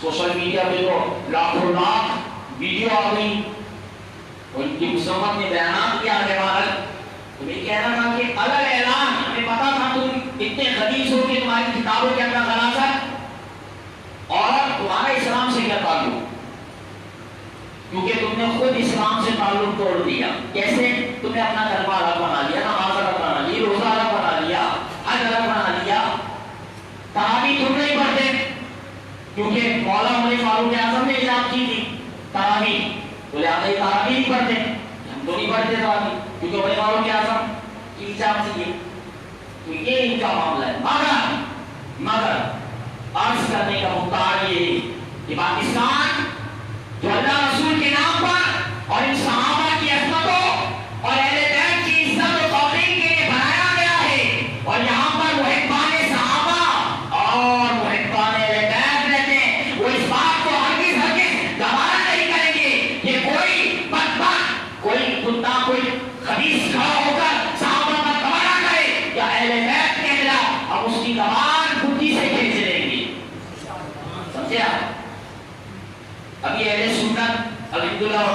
سوشل میڈیا پہ تو لاکھوں لاکھ ویڈیو آ گئی. ان کی مسلمان نے بیانات کیا ہے مالک. تو میں کہہ رہا تھا کہ اعلان ہمیں پتا تھا تم اتنے خبیث ہو کہ تمہاری کتابوں کے اندر غلاظت، اور تمہارا اسلام سے کیا تعلق؟ کیونکہ تم نے خود اسلام سے تعلق توڑ دیا. کیسے؟ تم نے اپنا کلمہ الگ بنا لیا، نماز الگ بنا لی، روزہ الگ بنا لیا، حج الگ بنا لیا. تراویح تم نہیں پڑھتے کیونکہ مولا عمر فاروق اعظم نے ایجاد کی تھی تراویح، تو لہٰذا یہ تراویح نہیں پڑھتے. ہم تو نہیں پڑھتے تراویح کیونکہ عمر فاروق اعظم کی ایجاد تھی. تو یہ ان کا معاملہ ہے. مگر عرض کرنے کا مختار یہ ہے کہ پاکستان جو اللہ رسول کے نام پر اور ان صحابہ کی عظمتوں اور اہل بیت کی عزت و توقیر کے لیے بنایا گیا ہے، اور یہاں پر محبان صحابہ اور محبان اہل بیت رہتے ہیں، وہ اس بات کو ہرگز گوارا نہیں کریں گے کہ کوئی بدبخت، کوئی کتا، کوئی خبیث کھڑا ہو کر صحابہ کا گوارا کرے یا اہل بیت کے خلاف ہم اس کی زبان بدھی سے کھینچ لیں گے. سمجھے آپ؟ ابھی اہل سنت الحمدللہ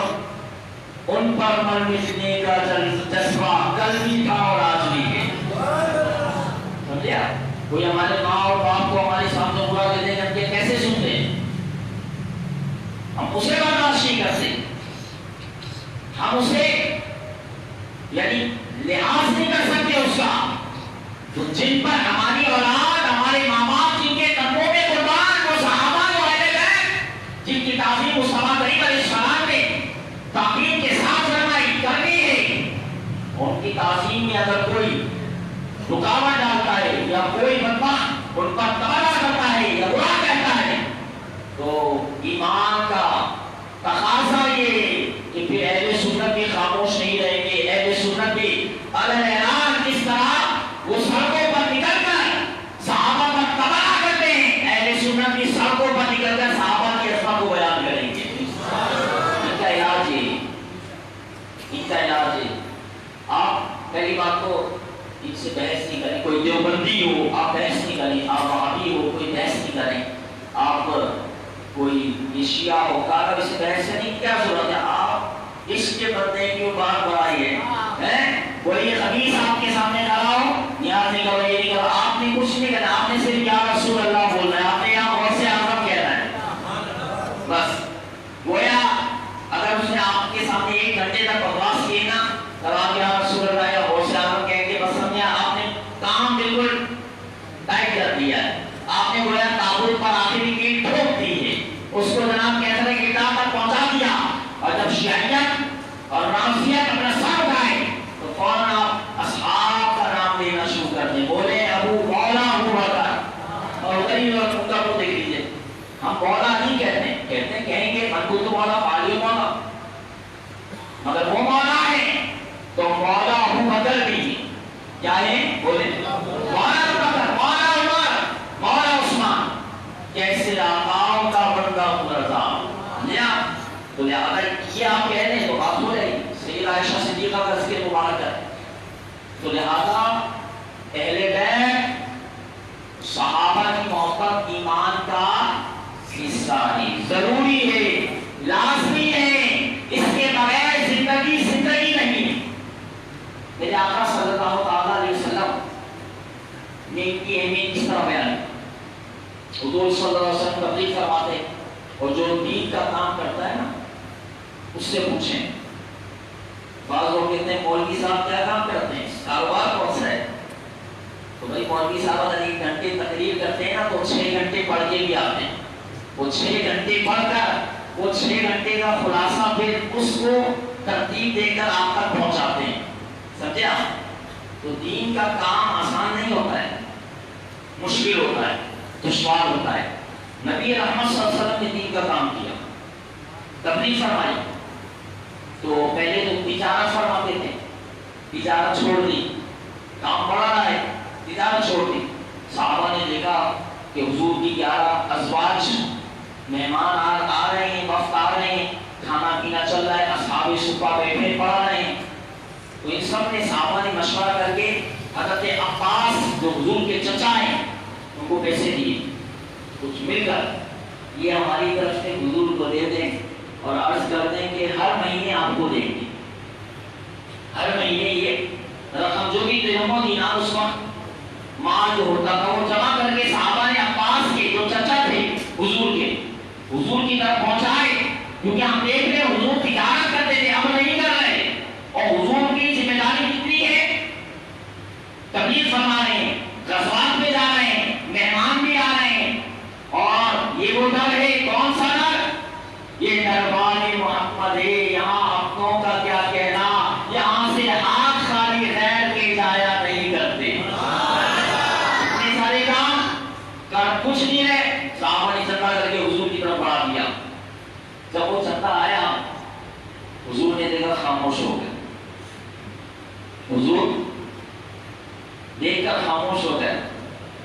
ان پر مر مٹنے کا جذبہ کل بھی تھا اور آج بھی ہے. سمجھے آپ؟ کوئی ہمارے ماں اور باپ کو ہمارے سامنے برا دے دیں گے کیسے سنتے ہیں؟ ہم اسے برداشت نہیں کرتے، ہم اسے یعنی لحاظ نہیں کر سکتے اس کا. تو جن پر ہماری اولاد، ہمارے ماں باپ جن کے قدموں میں قربان، وہ صحابہ جو اہل بیت جن کی تعظیم مصطفیٰ کریم علیہ السلام نے تعظیم کے ساتھ فرمائی کرنی ہے، ان کی تعظیم میں اگر کوئی رکاوٹ ڈالتا ہے یا کوئی بدبخت ان پر تبرہ کرتا ہے یا برا کہتا ہے، تو ایمان کا تقاضا یہ کہ پھر اہل سنت بھی خاموش نہیں رہیں گے. اہل سنت بھی اعلان کس طرح وہ سڑکوں پر نکل کر صحابہ پر تبرہ کرتے ہیں، اہل سنت بھی سڑکوں پر نکل کر صحابہ کی عظمت کو بیان کریں گے. ان کا علاج ہے، ان کا علاج ہے. آپ پہلی بات تو ان سے بحث نہیں کریں. کوئی دیوبندی ہو آپ بحث نہیں کریں، آپ وہابی ہو کوئی بحث نہیں کریں، آپ کوئی یہ شیعہ ہو کہا اس سے بحث نہیں، کیا ضرورت ہے؟ آپ اس کے بندے کیوں بات بڑھائی ہے؟ کوئی خبیث آپ کے سامنے کھڑا ہو، نیاز نہیں کرو، یہ نہیں کرو، آپ نے کچھ نہیں کرنا، آپ نے صرف یا رسول اللہ بولنا ہے، آپ نے یہاں غوث اعظم کہنا ہے بس. گویا اگر اس نے آپ کے سامنے 1 گھنٹے تک بکواس کی نا، تب آپ یا رسول اللہ یا غوث اعظم کہیں گے، بس سمجھا آپ نے کام بالکل ٹائٹ کر دیا ہے. آپ نے گویا تابوت پر آخری کیل ٹھوک دی ہے، اس کو جناب کہتے ہیں کہ کتاب تک پہنچا دیا. اور جب شیعیت اور رافضیت اپنا سر اٹھائے تو فوراً آپ اصحاب کا نام لینا شروع کر دیں. بولے ابو مولا ابو بکر اور غریب اور مکہ کو دیکھ لیجیے. ہم مولا نہیں کہتے ہیں کہیں گے من کو تو مولا پالیو مولا، مگر وہ مولا ہے تو مولا ابو بکر بھی کیا ہے؟ بولے مولا ابو بکر، مولا عمر، مولا عثمان، کیسے آقاؤں کا بندہ رضا. تو لہٰذا یہ آپ کہہ رہے ہیں تو بات ہو رہی سیدہ عائشہ صدیقہ کا ذکر مبارک ہے. تو لہذا اہل بیت صحابہ کی محبت ایمان کا حصہ ہے، ضروری ہے، لازمی ہے، اس کے بغیر زندگی نہیں ہے. میرے آقا صلی اللہ تعالیٰ علیہ وسلم نے ان کی اہمیت کس طرح بیان کی؟ حضور صلی اللہ علیہ وسلم تبلیغ فرماتے ہیں اور جو دین کا کام کرتا ہے نا اس سے پوچھیں. بعض لوگ کہتے ہیں مولوی صاحب کیا کام کرتے ہیں، کاروبار کون سا ہے؟ تو بھائی مولوی صاحب اگر 1 گھنٹے تقریر کرتے ہیں نا تو 6 گھنٹے پڑھ کے بھی آتے ہیں. وہ 6 گھنٹے پڑھ کر وہ 6 گھنٹے کا خلاصہ پھر اس کو ترتیب دے کر آپ تک پہنچاتے ہیں. سمجھے آپ؟ تو دین کا کام آسان نہیں ہوتا ہے، مشکل ہوتا ہے، دشوار ہوتا ہے. نبی رحمت صلی اللہ علیہ وسلم نے دین کا کام کیا، تبلیغ فرمائی. تو پہلے تو تجارت فرماتے تھے، تجارت چھوڑ دی، کام بڑھا رہا ہے، تجارت چھوڑ دی. صحابہ نے دیکھا کہ حضور کی 11 ازواج مہمان آ رہے ہیں، وفد آ رہے ہیں، کھانا پینا چل رہا ہے، اصحاب صفہ بیٹھے پڑھ رہے ہیں. تو ان سب نے صحابہ نے مشورہ کر کے حضرت عباس جو حضور کے چچا ہیں ان کو پیسے دیے، کچھ مل کر یہ ہماری طرف سے حضور کو دے دیں اور عرض کر دیں کہ ہر مہینے آپ کو دیں گے. ہر مہینے یہ رقم جو بھی درہم و دینار اس وقت مال جو ہوتا تھا وہ جمع کر کے صحابہ نے عباس کے جو چچا تھے حضور کے، حضور کی طرف پہنچائے. کیونکہ ہم دیکھ رہے ہیں حضور تجارت کرتے تھے، اب نہیں کر رہے، اور حضور کی ذمہ داری کتنی ہے، تبلیغ فرما رہے ہیں، غزوات پہ جا رہے ہیں، مہمان بھی آ رہے ہیں. اور یہ وہ ڈر ہے، کون سا ڈر؟ یہ دربار محمد ہے، یہاں اپنوں کا کیا کہنا، یہاں سے ہاتھ خالی غیر کے جایا نہیں کرتے. اتنے سارے کام کر کچھ نہیں ہے. صحابہ نے چندہ کر کے حضور کی طرف بڑھا دیا. جب وہ چندہ آیا حضور نے دیکھا خاموش ہو گئے. حضور دیکھ کر خاموش ہو گئے.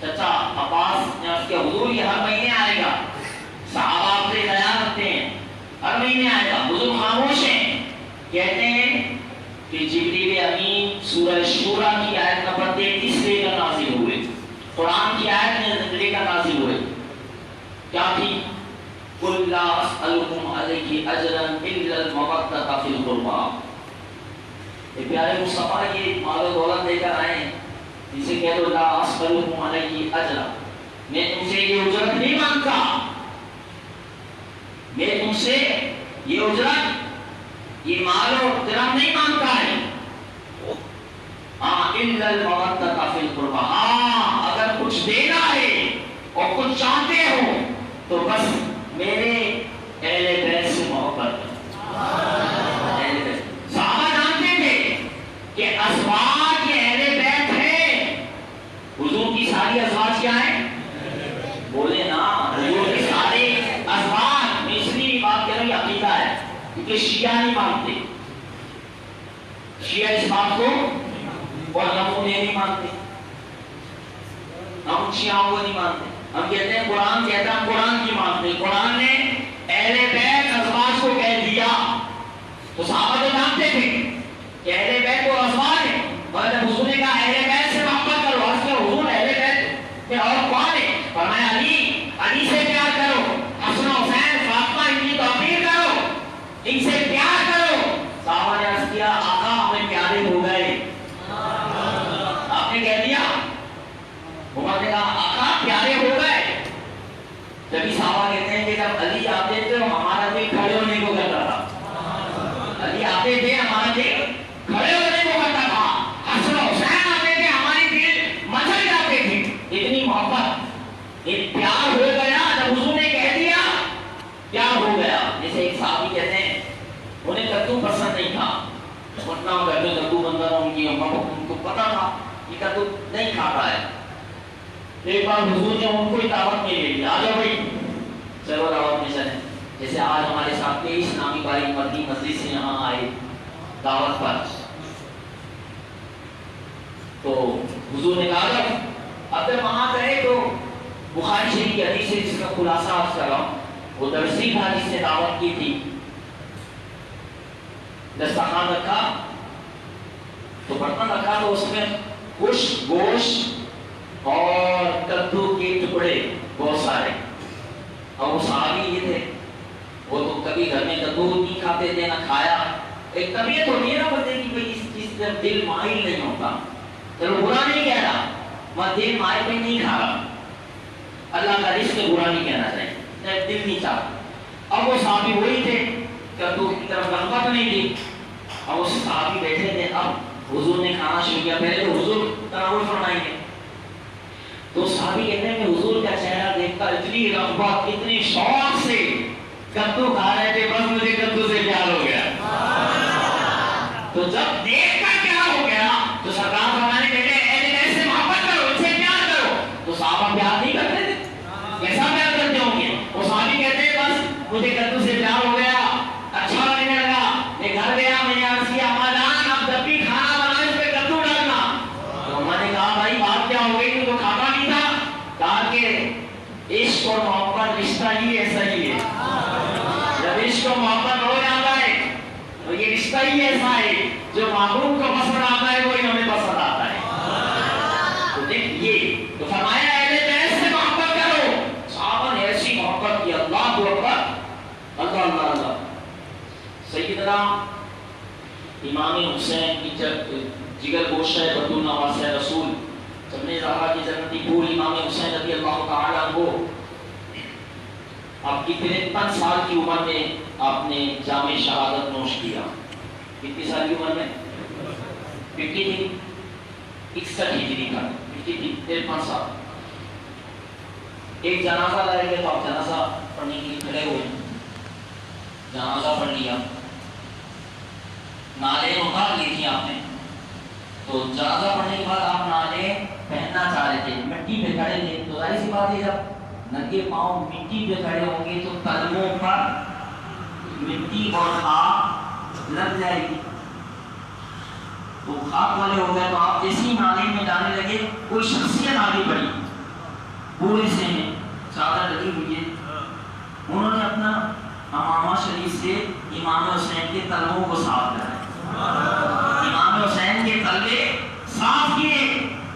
چچا عباس نے عرض کیا حضور یہ ہر مہینے آئے گا، صحابہ آپ سے خیال رکھتے ہیں، ہر مہینے آئے گا. حضور خاموش ہیں. کہتے ہیں کہ جبریل امین سورہ شورا کی آیت نمبر 33 لے کر نازل ہوئے، قرآن کی آیت لے کر نازل ہوئے. کیا تھی؟ قُلْ لَا أَسْأَلُكُمْ عَلَيْهِ أَجْرًا إِلَّا الْمَوَدَّةَ فِي الْقُرْبَى. یہ پیارے مصطفیٰ یہ مال و دولت دے کر آئے ہیں، جسے کہہ دو لا أَسْأَلُكُمْ عَلَيْهِ أَجْرًا، میں تم سے یہ اجرت نہیں مانگتا، میں تم سے یہ اجرت، یہ مال و درہم نہیں مانگتا ہے. إِلَّا الْمَوَدَّةَ فِي الْقُرْبَى. ہاں اگر کچھ دینا ہے اور کچھ چاہتے ہو تو بس میرے اہل بیت سے محبت. صحابہ جانتے تھے کہ ازواج یہ اہل بیت ہے. حضور کی ساری ازواج کیا ہیں؟ بولے نا، حضور کی ساری ازواج. میں اس لیے بات کہہ رہا ہوں، یہ عقیدہ ہے، کیونکہ شیعہ نہیں مانتے. شیعہ اس بات کو اور ہم انہیں نہیں مانتے، ہم شیعوں کو نہیں مانتے. ہم کہتے ہیں قرآن کہتا ہے، قرآن کی مانتے. قرآن نے اہل بیت ازواج کو کہہ دیا. تو صحابہ تو جانتے تھے کہ اہل بیت کو ازواج ہے، اور جب حضور نے کہا اہل بیت سے محبت کرو، اس کے حضور اہل بیت میں اور کون ہے؟ فرمایا علی، علی سے پیار کرو، حسن حسین فاطمہ ان کی توقیر کرو، ان سے پیار کرو. صحابہ نے عرض کیا آقا ہمیں پیارے ہو گئے. آپ نے کہہ دیا، عمر نے کہا آقا پیارے ہو گئے. جبھی صحابہ کہتے ہیں کہ جب علی آتے تھے ہمارا دل کھڑے ہونے کو کرتا تھا. علی آتے تھے ہمارا دل کھڑے ہونے کو کرتا تھا. حسن حسین آتے تھے ہماری دل مچل جاتے تھے. اتنی محبت، ایک پیار ہو گیا. جب حضور نے کہہ دیا پیار ہو گیا. جیسے ایک صحابی کہتے ہیں انہیں کدو پسند نہیں تھا، ورنہ کدو بندہ ان کی اماں ان کو پتا تھا یہ کدو نہیں کھاتا ہے. ایک بار حضور نے ان کو ہی دعوت میں لے لیا، آ جاؤ بھائی چلو دعوت میں چلیں. جیسے آج ہمارے ساتھ 23 نامی باری مردی مسجد سے یہاں آئے دعوت پر، تو حضور نے کہا اب جب وہاں گئے تو بخاری شریف کی حدیث ہے جس کا خلاصہ آپ کر رہا ہوں، وہ درسی تھا جس نے دعوت کی تھی. دسترخوان رکھا تو برتن رکھا تو اس میں خشک گوشت اور کدو کے ٹکڑے بہت سارے. اور وہ صحابی یہ تھے وہ تو کبھی گھر میں کدو نہیں کھاتے تھے نہ کھایا. ایک طبیعت ہوتی ہے نا بندے کی بھائی اس چیز سے دل مائل نہیں ہوتا. چلو برا نہیں کہہ رہا میں دل مائل میں نہیں کھا رہا. اللہ کا رزق برا نہیں کہنا چاہیے دل نہیں چاہتا. اب وہ صحابی وہی تھے کدو کی طرف رغبت نہیں تھی. اب وہ صحابی بیٹھے تھے. اب حضور نے کھانا شروع کیا. پہلے تو حضور تناول فرمائیں گے تو صحابی کہتے ہیں کہ حضور کا چہرہ دیکھ کر اتنی رغبت اتنی شوق سے کدو کھا رہے تھے بس مجھے کدو سے پیار ہو گیا. تو جب دیکھ کر پیار ہو گیا تو سرکار فرمانے لگے ایسے محبت کرو ان سے پیار کرو. تو صحابہ پیار نہیں کرتے تھے. کیسا پیار کرتے ہوں گے؟ وہ صحابی کہتے ہیں بس مجھے کدو سے پیار ہو گیا اچھا لگنے لگا. میں گھر گیا میں نے عرض کیا اما جان اب جب بھی کھانا بنائے اس پہ کدو ڈالنا. تو اما نے کہا بھائی بات کیا ہو گئی تو کھاتا نہیں تھا. کہا کہ عشق اور محبت رشتہ ہی ایسا ہی ہے. جب عشق و محبت ہو جاتا ہے تو یہ رشتہ ہی ایسا ہے جو محبوب کو پسند آتا ہے وہی ہمیں پسند آتا ہے. تو دیکھیے تو فرمایا اہل بیت سے محبت کرو. صحابہ نے ایسی محبت کی. اللہ اکبر اللہ اللہ اللہ. سیدنا امام حسین کی جگر گوشہ بدالنواس رسول سبنے زہرا کی جنتی پھول امام حسین رضی اللہ تعالی عنہ آپ کی 53 سال کی عمر میں آپ نے جام شہادت نوش کیا. کتنی سال کی عمر میں؟ 50 تھی. 61 ہجری کا 50 تھی 53 سال. ایک جنازہ لائے گئے تو آپ جنازہ پڑھنے کے لیے کھڑے ہوئے. جنازہ پڑھ لیا. نالے اتار لی تھی آپ نے. تو جنازہ پڑھنے کے بعد آپ نالے پہننا چاہ رہے تھے. مٹی پہ کھڑے تھے تو ظاہر سی بات ہے جب ننگے پاؤں مٹی پہ کھڑے ہوں گے تو قدموں پر مٹی اور خاک لگ جائے گی. تو خاک والے ہو گئے تو آپ جیسی نالے میں جانے لگے کوئی شخصیت آگے بڑھی بوڑھے سے میں چادر لگی ہوئی ہے. انہوں نے اپنا امامہ شریف سے امام حسین کے تلووں کو صاف کرا. امام حسین کے تلوے صاف کیے.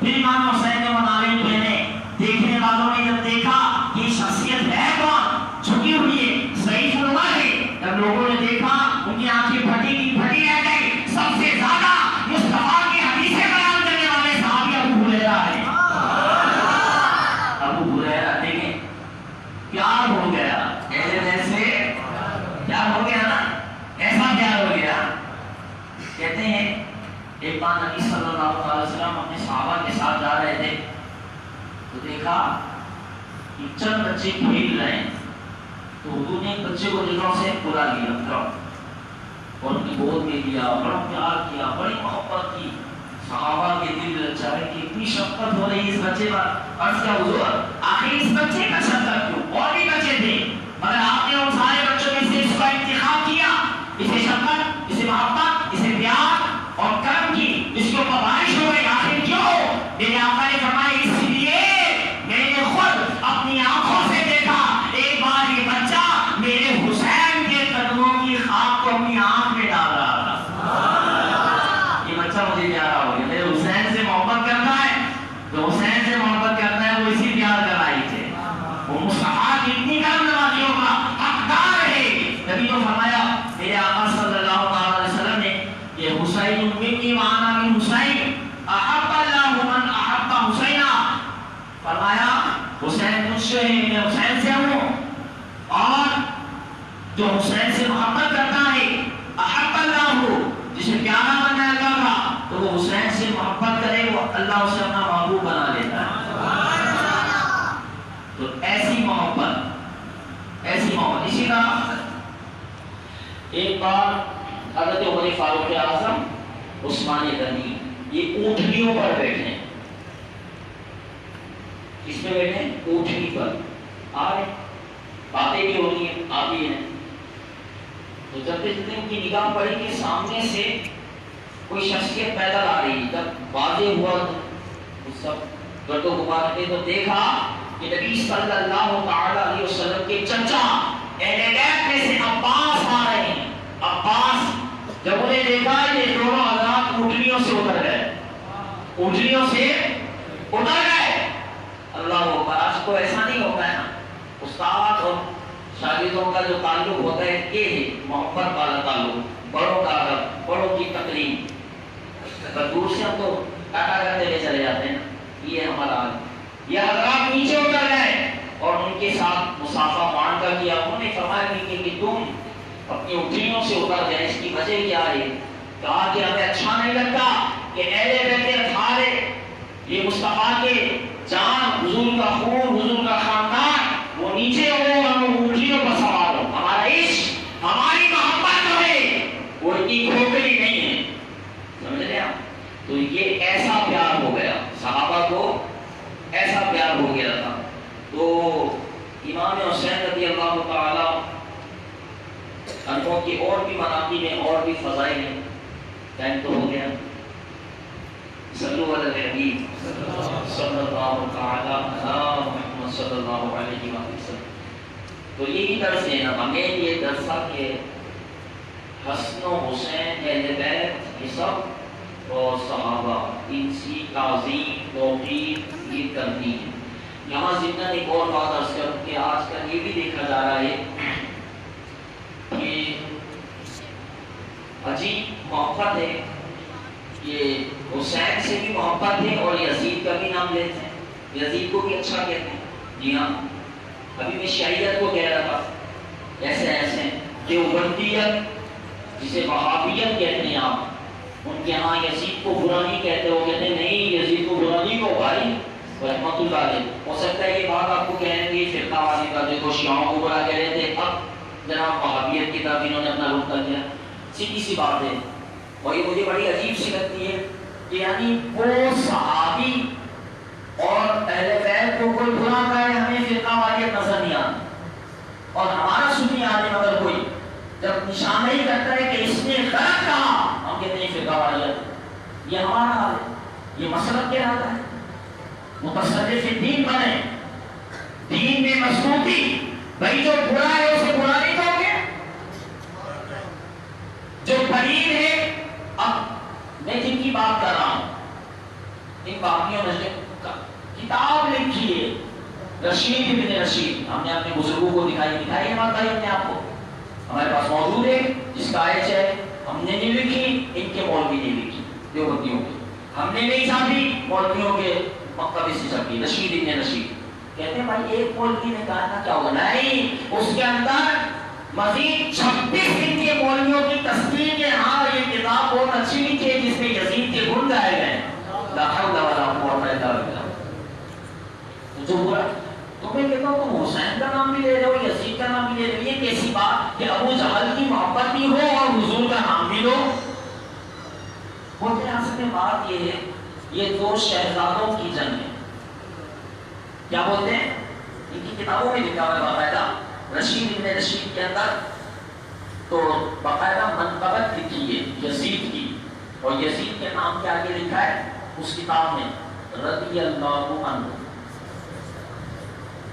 پھر امام حسین نے وہ نالے پہنے. دیکھنے والوں نے جب دیکھا کہ شخصیت ہے کون جھکی ہوئی ہے صحیح فرما ہے. جب لوگوں نے دیکھا ان کی آنکھیں پھٹی کی پھٹی رہ گئی. سب سے زیادہ مصطفیٰ کی حدیثیں بیان کرنے والے صحابی ابو ہریرہ ہے. ابو ہریرہ دیکھیں پیار ہو گیا. ایسے پیار ہو گیا نا ایسا پیار ہو گیا. کہتے ہیں ایک بار نبی صلی اللہ علیہ وسلم اپنے صحابہ کے ساتھ جا رہے تھے تو دیکھا کہ چند بچے کھیل رہے ہیں. تو حضور نے بچے کو دلوں سے بلا لیا اور ان کی گود میں لیا. بڑا پیار کیا بڑی محبت کی. صحابہ کے دل لچائے کہ اتنی شفقت ہو رہی اس بچے پر. عرض کیا حضور آخر اس بچے کا شفقت کیوں؟ اور بھی بچے تھے مگر آپ نے ان سارے بچوں میں سے اس کا انتخاب کیا. اسے شفقت اسے محبت اسے پیار اور کرم کی اس کے اوپر بارش ہو گئی. آخر کیوں؟ میرے آقا نے فرمایا اس لیے میں نے خود اپنی آنکھوں سے دیکھا. ایک بار یہ بچہ میرے حسین کے قدموں کی خاک کو اپنی آنکھ میں ڈال رہا تھا. یہ بچہ مجھے پیارا ہو گیا. میرے حسین سے محبت کرنا ہے تو حسین سے محبت کرنا ہے. وہ اسی پیار کا لائق ہے. وہ مصطفیٰ کی اتنی کرم نوازیوں کا حقدار ہے. نبی کو فرمایا میرے آقا صلی اللہ علیہ وسلم نے یہ حسین منی وانا من حسین احب اللہ من احب حسینا. فرمایا حسین مجھ سے ہے میں حسین سے ہوں. اور جو حسین سے محبت کرتا ہے احب اللہ جسے پیارا بننا ہے اللہ کا تو وہ حسین سے محبت کرے وہ اللہ اسے اپنا محبوب بنا لیتا ہے. تو ایسی محبت اسی طرح ایک بار حضرت عمر فاروق اعظم عثمان غنی یہ اونٹنیوں پر بیٹھے. کس پہ بیٹھے؟ اونٹنی پر. آئے باتیں بھی ہوتی ہیں آتی ہیں. تو جب ان کی نگاہ پڑی کہ سامنے سے کوئی شخصیت پیدل آ رہی. جب واضح ہوا تو سب گرد و غبار میں تو دیکھا کہ نبی صلی اللہ تعالی علیہ وسلم کے چچا اہل بیت میں سے عباس آ رہے ہیں. عباس جب انہیں اونٹنیوں سے اتر گئے. اللہ اکبر. آج تو ایسا نہیں ہوتا ہے نا, استاد اور شاگردوں کا جو تعلق ہوتا ہے یہ ہے محبت والا تعلق, بڑوں کا ادب, بڑوں کی تقریم. دور سے ہم تو ٹاٹا کرتے ہوئے چلے جاتے ہیں, یہ ہمارا حال. یہ حضرات نیچے اتر گئے اور ان کے ساتھ مصافحہ مان کر کیا. انہوں نے فرمایا کہ تم اپنی اونٹنیوں سے اتر گئے, اس کی وجہ کیا ہے؟ کہا کہ ہمیں اچھا نہیں لگتا کہ اہل بیت اطہار یہ مصطفیٰ کے جان, حضور کا خون, حضور کا خاندان وہ نیچے ہو, ہم اونٹنیوں پر سوار ہو. ہمارا عشق, ہماری محبت جو ہے وہ اتنی کھوکھلی نہیں ہے. سمجھ رہے آپ؟ تو یہ ایسا پیار ہو گیا, صحابہ کو ایسا پیار ہو گیا تھا. تو امام حسین رضی اللہ تعالی عنہ کی اور بھی مناقب ہیں, اور بھی فضائل ہیں. ٹائم تو ہو گیا. صلو علی الحبیب صلی اللہ تعالی علی محمد صلی اللہ علیہ وسلم. تو یہی درس ہے نا, ہمیں یہ درس تھا کہ حسن و حسین, اہل بیت, یہ سب اور صحابہ, ان کی تعظیم, توقیر یہ کرنی ہے. یہاں ضمن ایک اور بات عرض کروں کہ آج کل یہ بھی دیکھا جا رہا ہے کہ عجیب محبت ہے, یہ حسین سے بھی محبت ہے اور یزید کا بھی نام لیتے ہیں, یزید کو بھی اچھا کہتے ہیں. جی ہاں, ابھی میں شیعیت کو کہہ رہا تھا, ایسے ایسے دیوبندیت جسے وہابیت کہتے ہیں آپ, ان کے ہاں یزید کو برا نہیں کہتے, وہ کہتے ہیں نہیں یزید کو برا نہیں کہو بھائی رحمت اللہ علیہ. ہو سکتا ہے یہ بات آپ کو کہیں گے فرقہ والی کا, دیکھو شیعوں کو برا کہہ رہے تھے, اب جناب وہابیت کی طرف انہوں نے اپنا رخ کر دیا. سیدھی سی بات ہے. اور یہ مجھے بڑی عجیب سی لگتی ہے کہ یعنی وہ صحابی اور اہل بیت کو کوئی برا کہے ہمیں فرقہ والیت نظر نہیں آتی, اور ہمارا سنی عالم اگر کوئی جب نشاندہی کرتا ہے کہ اس نے غلط کہا, ہم کہتے ہیں فرقہ والیت. یہ ہمارا حال ہے, یہ مسلک کہلاتا ہے. متصرف دین بنے, دین میں مضبوطی. بھائی جو برا ہے اسے برا نہیں کہو گے, جو پلید ہے. اب میں جن کی بات کر رہا ہوں ان باقیوں نے کتاب لکھی ہے, رشید ابن رشید, ہم نے اپنے بزرگوں کو دکھائی ہے بات ہم نے آپ کو, ہمارے پاس موجود ہے. جس کا ایچ ہے ہم نے نہیں لکھی, ان کے مولوی نے لکھی, دیوبندیوں کی. ہم نے نہیں چھاپی, مولویوں کے مکتبے سے چھپی, رشید ابن رشید. کہتے ہیں بھائی ایک مولوی نے کہا تھا کیا ہوگا, نہیں اس کے اندر مزید 26 ان کے مولویوں کی تصدیق ہے. ہاں یہ کتاب بہت اچھی لکھی ہے جس میں یزید کے گن گائے گئے. لا حول ولا قوت الا باللہ. جو برا تو میں کہتا ہوں تم حسین کا نام بھی لے رہے ہو, یزید کا نام بھی لے رہے ہو, یہ کیسی بات کہ ابو جہل کی محبت بھی ہو اور حضور کا نام بھی لو. بولتے ہیں اصل میں بات یہ ہے, یہ دو شہزادوں کی جنگ ہے. کیا بولتے ہیں, ان کی کتابوں میں لکھا ہوا ہے باقاعدہ, رشید ابن رشید کے اندر تو باقاعدہ منقبت لکھی ہے یزید کی, اور یزید کے نام کے آگے لکھا ہے اس کتاب میں رضی اللہ عنہ.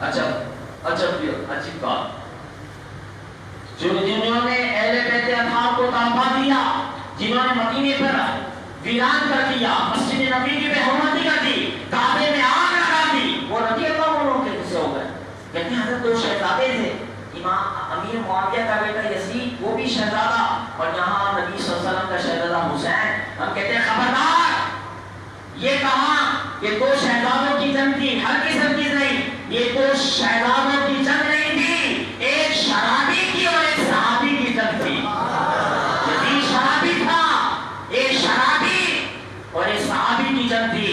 عجیب بات, جنہوں نے اہل بیت اطہار کو تڑپا دیا, جنہوں نے مدینے پر ویران کر دیا, مسجد نبی کی بے حرمتی کر دی, کعبے میں آگ لگا دی, وہ رضی اللہ عنہ کے قصے ہو گئے. کہتے ہیں حضرت دو شہزادے تھے, امام امیر معاویہ کا بیٹا یزید وہ بھی شہزادہ, اور یہاں نبی صلی اللہ علیہ وسلم کا شہزادہ حسین. ہم کہتے ہیں خبردار, یہ کہاں یہ دو شہزادوں کی جنگ تھی, ہر قسم کی نہیں, یہ دو شہزادوں کی جنگ نہیں تھی, ایک شرابی کی اور ایک صحابی کی جنگ تھی. یزید شرابی تھا, ایک شرابی اور ایک صحابی کی جنگ تھی.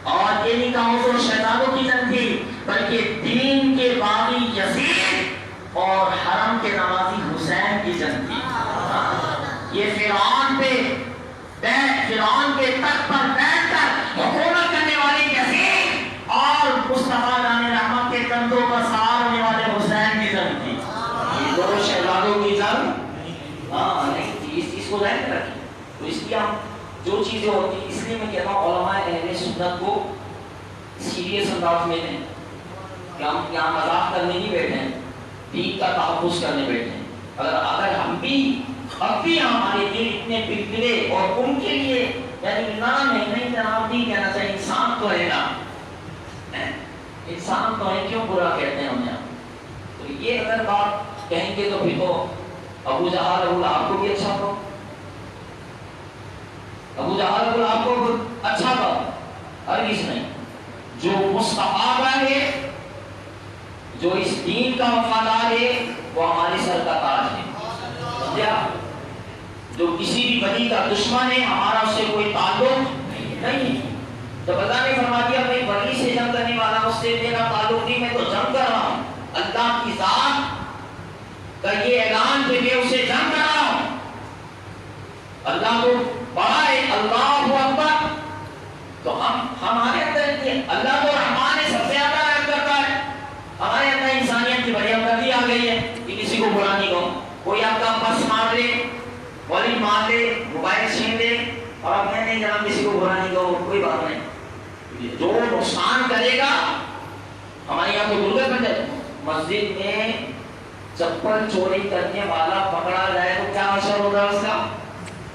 اور یہ نہیں کہوں تو شہزادوں کی جنگ تھی, بلکہ دین کے باغی یزید اور حرم کے نمازی حسین کی جنگ تھی. یہ فرعون کے تخت پر بیٹھ کر حکومت کرنے والے یزید اور مصطفیٰ جان رحمت کے کندھوں پر سوار ہونے والے حسین کی جنگ تھی. یہ دونوں شہزادوں کی جنگ نہیں تھی, اس چیز کو ذہن میں رکھیں. تو اس لیے ہم جو چیزیں ہوتی ہیں, اس لیے میں کہتا ہوں علماء اہل سنت کو سیریس انداز میں لیں کہ ہم یہاں مذاق کرنے نہیں بیٹھے ہیں, دین کا تحفظ کرنے بیٹھے ہیں. اگر ہم بھی اب بھی ہمارے دل اتنے بگڑے اور ان کے لیے یعنی نام ہے، نہیں جناب نہیں کہنا چاہیے، انسان تو ہے نا، انسان تو ہے، کیوں برا کہتے ہیں ہمیں آپ؟ تو یہ اگر بات کہیں گے تو پھر تو ابو جہل ابو لہب کو بھی اچھا کہو، ابو جہل ابو لہب کو اچھا کہو، ہرگز نہیں۔ جو مصطفیٰ ہے، جو اس دین کا وفادار ہے، وہ ہمارے سر کا تاج ہے، سمجھا؟ جو کسی بھی ولی کا دشمن ہے، ہمارا اس سے کوئی تعلق نہیں۔ تو اللہ نے فرما دیا میں ولی سے جنگ کرنے والا، اس سے میرا تعلق نہیں، میں تو جنگ کر رہا ہوں، اللہ کی ذات کا یہ اعلان کہ میں اسے جنگ کر رہا ہوں۔ اللہ تو بڑا ہے، اللہ اکبر۔ تو ہمارے اندر اللہ تو رحمان ہے، سب سے زیادہ رحم کرتا ہے، ہمارے اندر انسانیت کی بڑی ہمدردی آ گئی ہے کہ کسی کو برا نہیں کہو۔ کوئی آپ کا پرس مار لے، والیٹ مار لے، موبائل چھین لے، اور آپ کہتے ہیں جناب کسی کو برا نہیں کہو، کوئی بات نہیں۔ جو نقصان کرے گا، ہمارے یہاں تو درگت بن جائے، مسجد میں چپل چوری کرنے والا پکڑا جائے تو کیا اثر ہوگا اس کا؟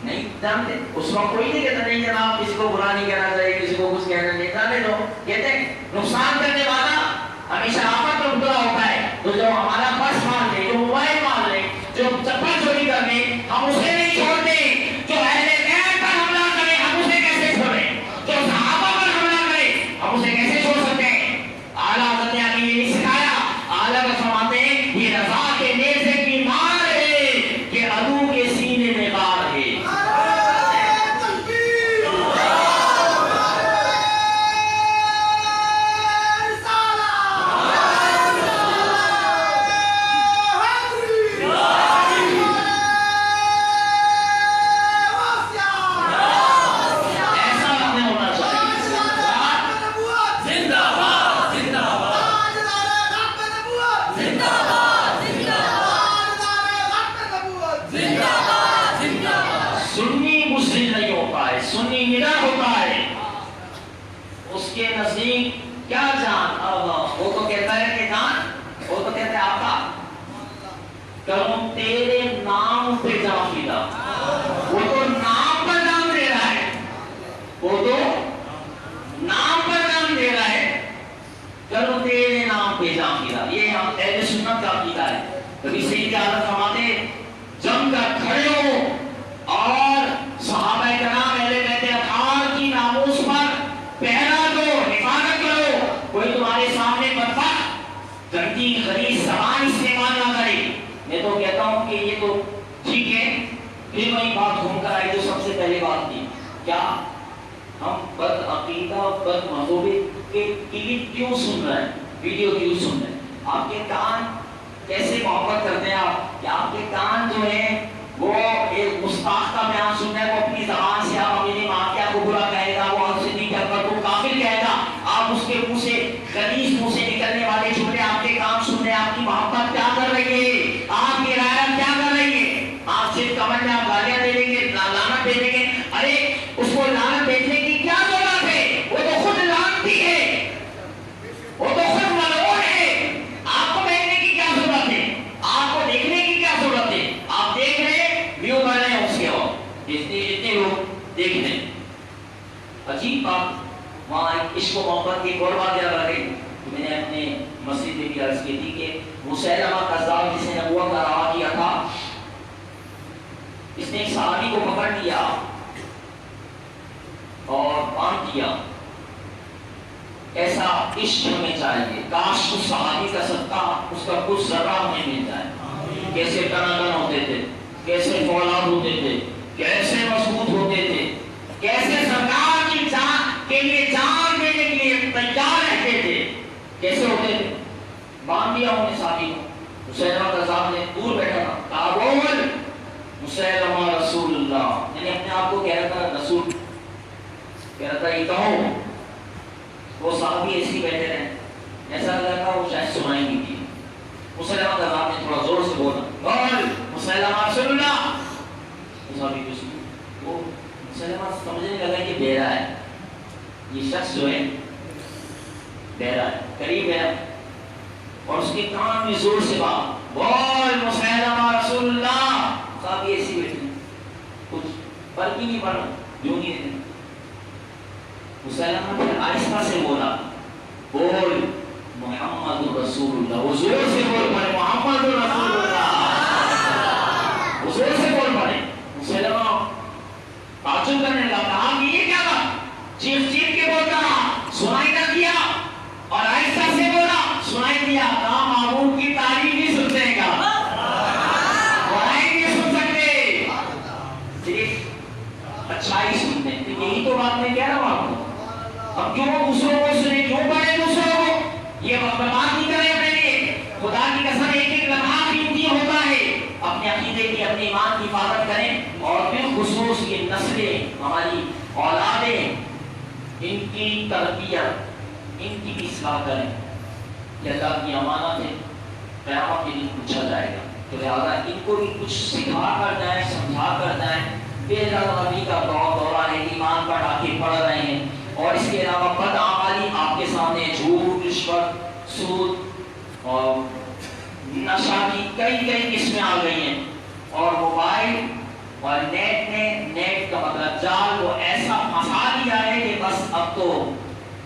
نہیں جانتے، اس وقت کوئی نہیں کہتا نہیں جناب کسی کو برا نہیں کہنا چاہیے، کسی کو کچھ کہنا نہیں، جانے دو۔ کہتے ہیں نقصان کرنے والا ہمیشہ آفت میں مبتلا ہوتا ہے، تو جو ہمارا پرس مار لے، جو موبائل مار لے، جو چپل چوری کر لے، ہم اسے نہیں چھوڑتے۔ جو اہل بیت پر حملہ کرے، ہم اسے کیسے چھوڑیں؟ جو صحابہ پر حملہ کرے، ہم اسے کیسے چھوڑ سکتے ہیں؟ اعلیٰ حضرت نے ابھی یہ نہیں سکھایا، اعلیٰ کا فرماتے ہیں یہ رضا کے نیزے کی مار ہے کہ عدو کے سینے میں غار ہے۔ کے نزدیک کیا جان، وہ تو کہتا ہے کہ جان، وہ تو کہتا ہے آقا کروں تیرے نام پہ جان فدا، وہ تو نام پر جان دے رہا ہے، وہ تو نام پر جان دے رہا ہے، کروں تیرے نام پہ جان فدا۔ یہ ہم اہل سنت کا عقیدہ ہے۔ کبھی سید حضرت فرماتے جنگ کر کھڑے ہو اور صحابہ کرام اہل بیت اطہار کی ناموس پر پہرا دو، حفاظت کرو، کوئی تمہارے سامنے بدبخت گندی خبیث زبان استعمال نہ کرے۔ میں تو کہتا ہوں کہ یہ تو ٹھیک ہے، پھر وہی بات گھوم کر آئی جو سب سے پہلے بات کی، کیا ہم بد عقیدہ بد مذہبی کے کلپ کیوں سن رہے ہیں، ویڈیو کیوں سن رہے ہیں؟ آپ کے کان کیسے محبت کرتے ہیں آپ کہ آپ کے کان جو ہیں وہ ایک گستاخ کا بیان سن رہے ہیں، وہ اپنی زبان سے آپ اپنی ماں کیا کو برا کہے گا، وہ آپ سے نہیں کر کو کافر کہے گا، آپ اس کے منہ سے غلیظ منہ سے نکلنے والے جملے آپ کے کان سن رہے ہیں، آپ کی محبت کیا کر رہی ہے، آپ کی غیرت کیا کر رہی ہے؟ آپ صرف کمر میں آپ گالیاں دے دیں گے، لعنت دے دیں گے، ارے اس کو لعنت دیکھنے کی کیا ضرورت ہے؟ وہ تو خود لعنتی ہے، وہ تو خود ملعون ہے، آپ کو دیکھنے کی کیا ضرورت ہے؟ آپ کو دیکھنے کی کیا ضرورت ہے؟ آپ دیکھ رہے ویو بڑھ رہے ہیں اس کے، اور جتنے لوگ دیکھ رہے ہیں۔ عجیب بات، وہاں عشق و محبت کی ایک اور بات یاد آ گئی، میں نے اپنے مسجد میں بھی عرض کی تھی کہ مسیلمہ کذاب جس نے نبوت کا دعویٰ کیا تھا، اس نے ایک صحابی کو پکڑ لیا اور باندھ دیا۔ ایسا عشق ہمیں چاہیے، کاش اس صحابی کا صدقہ اس کا کچھ ذرہ ہمیں مل جائے۔ کیسے ٹناٹن ہوتے تھے، کیسے فولاد ہوتے تھے، کیسے مضبوط ہوتے تھے، کیسے سرکار کی جان کے لیے جان دینے کے لیے تیار رہتے تھے، کیسے ہوتے تھے۔ باندھ دیا انہیں صحابی کو، مسیلمہ کذاب نے دور بیٹھا تھا، کہا بول مسیلمہ رسول اللہ، یعنی اپنے آپ کو کہہ رہا تھا رسول، کہہ رہا تھا یہ کہو۔ وہ صحابی ایسے بیٹھے رہے، ایسا لگا تھا وہ شاید سنائی نہیں دی۔ مسیلمہ کذاب نے تھوڑا زور سے بولا بول مسیلمہ رسول اللہ، صحابی کو سنا، وہ مسیلمہ سمجھنے لگا کہ بہرا ہے، یہ شخص جو ہے بہرا ہے، قریب ہے، اور اس کے کان میں زور سے بات بول مسیلمہ رسول اللہ۔ صحابی ایسی بیٹھے، کچھ فرق ہی نہیں پڑا، جو نہیں دیتے مسلمہ نے آہستہ سے بولا بول محمد رسول اللہ، حضور سے بول پڑے محمد رسول اللہ، حضور سے بول پڑے. مسلمہ تعجب کرنے لگا، کہا کہ یہ کیا بات، چیخ چیخ کے بولتا رہا، سنائی نہ دیا، اور آہستہ سے بولا سنائی دیا. کہا معبود کی تعریف نہیں سنتے گا، برائی نہیں سن سکتے، صرف اچھائی سنتے ہیں. یہی تو بات میں کہہ رہا ہوں آپ کو. اب کیوں دوسروں کو سنے، کیوں پڑھے دوسروں کو، یہ بات نہیں کرے اپنے لیے. خدا کی قسم ایک ایک لمحہ قیمتی ہوتا ہے. اپنے عقیدے کی، اپنے ایمان کی حفاظت کریں، اور بالخصوص یہ نسلیں، ہماری اولادیں، ان کی تربیت، ان کی اصلاح کریں. یہ اللہ کی امانت ہے، قیامت کے دن پوچھا جائے گا. تو لہٰذا ان کو بھی کچھ سکھا کر جائیں، سمجھا کر جائیں. بے نبی کا دورہ ہے، ایمان پڑھا کے پڑھ رہے ہیں، اور اس کے علاوہ بدعمالی آپ کے سامنے، جھوٹ، رشوت، سود اور نشہ کی کئی قسمیں آ گئی ہیں. اور موبائل اور نیٹ نے، نیٹ کا مطلب جال کو ایسا پھنسا دیا ہے کہ بس اب تو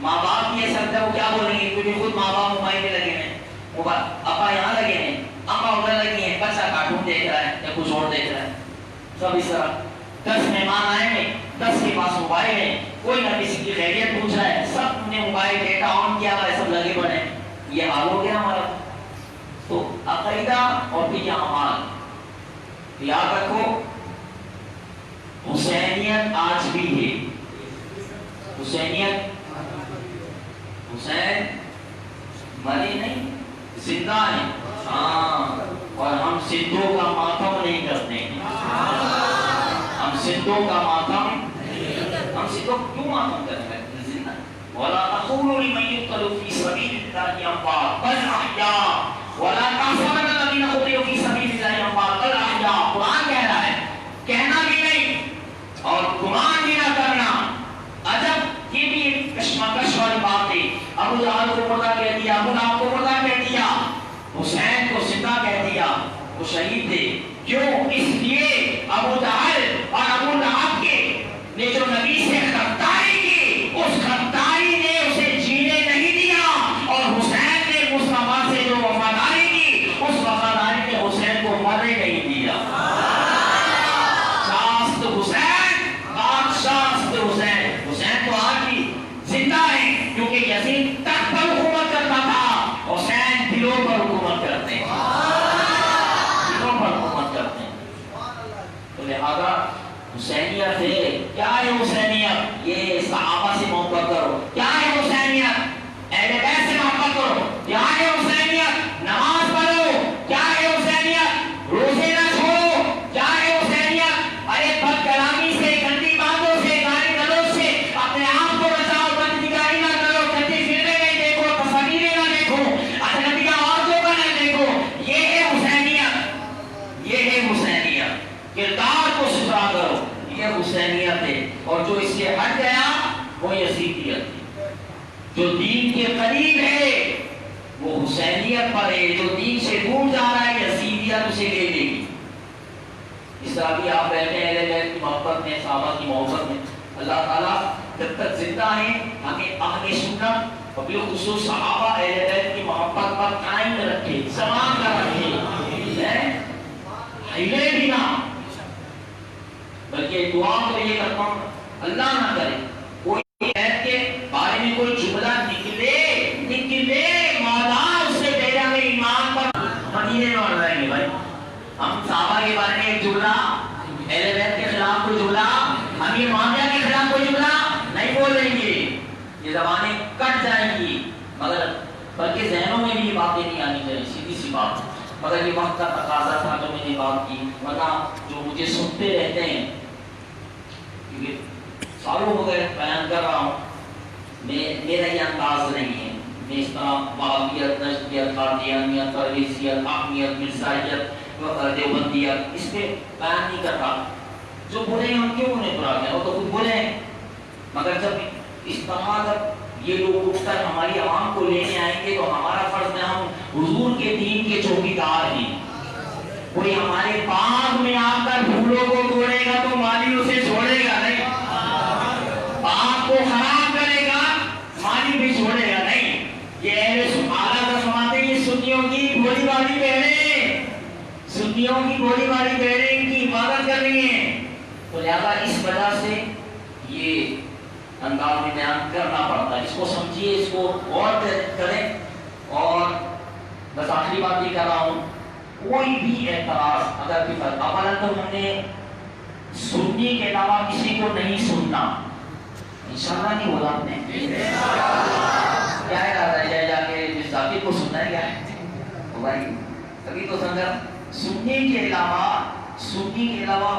ماں باپ بھی ایسا کرتا ہے، وہ کیا بولیں گے، کیونکہ خود ماں باپ موبائل میں لگے ہیں، ابا یہاں لگے ہیں، اماں ادھر لگی ہیں، بچہ کارٹون دیکھ رہا ہے یا کچھ اور دیکھ رہا ہے. سب اس طرح 10 مہمان آئے ہیں، 10 کے پاس موبائل ہے، کوئی نہ کسی کی خیریت پوچھ رہا ہے، سب نے موبائل ڈیٹا آن کیا ہوا ہے، سب لگے پڑے ہیں. یہ حال ہو گیا ہمارا. تو عقیدہ اور پھر اعمال یاد رکھو. حسینیت آج بھی ہے، حسینیت، حسین مرے نہیں، زندہ ہے. ہاں، اور ہم سندھوں کا ماتم نہیں کرتے ہیں، ہم سندھوں کا ماتم، ہم سندھوں کیوں ماتم کرتے ہیں؟ زندہ. وَلَا تَقُولُوا لِمَن يُقْتَلُ فِي سَبِيلِ اللَّهِ أَمْوَاتٌ بَلْ أَحْيَاءٌ وَلَا تَحْسَبَنَّ الَّذِينَ قُتِلُوا فِي سَبِيلِ اللَّهِ أَمْوَاتٌ بَلْ أَحْيَاءٌ. قرآن کہہ رہا ہے، کہنا بھی نہیں اور گمان بھی نہ کرنا. عجب، یہ بھی ایک کشمکش والی بات ہے. ابو جہل کو مردہ کہہ دیا، ابو لہب کو مردہ کہہ دیا، حسین کو زندہ کہہ دیا. وہ شہید تھے. کیوں؟ اس لیے ابو جہل اور ابو لہب کے نے جو نبی سے غداری کی، اس غداری نے اسے جینے نہیں دیا، اور حسین نے مصطفیٰ سے جو وفاداری کی، اس وفاداری نے حسین کو مرنے نہیں دیا. شاست حسین، بادشاہ حسین. حسین تو آج بھی زندہ ہے، کیونکہ یزید تخت پر حکومت کرتا تھا، حسین دلوں پر حکومت کرتے ہیں، دلوں پر حکومت کرتے ہیں. تو لہذا حسینیت ہے. کیا ہے حسینیت؟ یہ صحابہ سے محبت کرو. کیا ہے حسینیت؟ اہل بیت سے محبت کرو. کیا ہے حسینیت؟ نماز پڑھو. کیا ہے حسینیت؟ روزے نہ چھوڑو. کیا ہے حسینیت؟ ارے بد کلامی سے، گندی باتوں سے، گالی گلوچ سے اپنے آپ کو بچاؤ. گندی نگاہی نہ کرو، گندی فلمیں نہیں دیکھو، تصویریں نہ دیکھو، اجنبی عورتوں کا نہ دیکھو. یہ ہے حسینیت، یہ ہے حسینیت. کردار کو ستھرا کرو، یہ حسینیت ہے. اور جو اس سے ہٹ گیا وہ یزیدیت ہے. جو دین کے قریب ہے وہ حسینیت پر ہے، جو دین سے دور جا رہا ہے یزیدیت اسے لے لے گی. اس طرح بھی آپ بیٹھے ہیں اہل بیت کی محبت میں، صحابہ کی محبت میں. اللہ تعالیٰ جب تک زندہ ہیں ہمیں اہل سنت اور بالخصوص صحابہ اہل بیت کی محبت پر قائم رکھے، سمان کر رکھے، ہلے بھی نہ. بلکہ دعا تو یہ کرتا ہوں، اللہ نہ کرے کوئی بیت کے بارے میں کوئی جملہ نکلے مولا اس سے پہلے ہمیں ایمان پر مدینے میں بڑھ رہے ہیں. بھائی ہم صحابہ کے بارے میں ایک جملہ، اہل بیت کے خلاف کوئی جملہ، امیر معاویہ کے خلاف کوئی جملہ نہیں بول رہے گے. یہ زبانیں کٹ جائیں گی، مگر بلکہ ذہنوں میں بھی یہ باتیں نہیں آنی چاہیے. سیدھی سی بات، مگر یہ وقت کا تقاضا تھا جو میں نے بات کی. ورنہ جو مجھے سنتے رہتے ہیں، کیونکہ سالوں ہو گئے بیان کر رہا ہوں، میرا یہ انداز نہیں ہے. میں اس طرح وہابیت، نجدیت، قادیانیت، پرویزیت، احمیت، مرزائیت، دیوبندیت اس پہ بیان نہیں کرتا. جو برے ہیں ہم کیوں انہیں برا کیا، وہ تو خود برے ہیں. مگر جب اس طرح جب یہ لوگ اٹھ کر ہماری عوام کو لینے آئیں گے تو ہمارا فرض ہے، ہم حضور کے دین کے چوکیدار ہیں. کوئی ہمارے باغ میں آ کر پھولوں کو توڑے گا تو مالی اسے چھوڑے گا نہیں، باغ کو خراب کرے سنیوں کی گولی باری کہہ رہے ہیں، ان کی حفاظت کر رہی ہیں، تو لہذا اس وجہ سے یہ انداز میں بیان کرنا پڑتا ہے. اس کو سمجھیے، اس کو غور کریں. اور بس آخری بات یہ کر رہا ہوں، کوئی بھی اعتراض اگر کوئی اولا تو ہم نے سنی کے علاوہ کسی کو نہیں سننا، انشاءاللہ نہیں بولا آپ نے، کیا ارادہ ہے جا کے جس ذاکر کو سننا ہے کیا ہے بھائی؟ کبھی تو سمجھا سنی کے علاوہ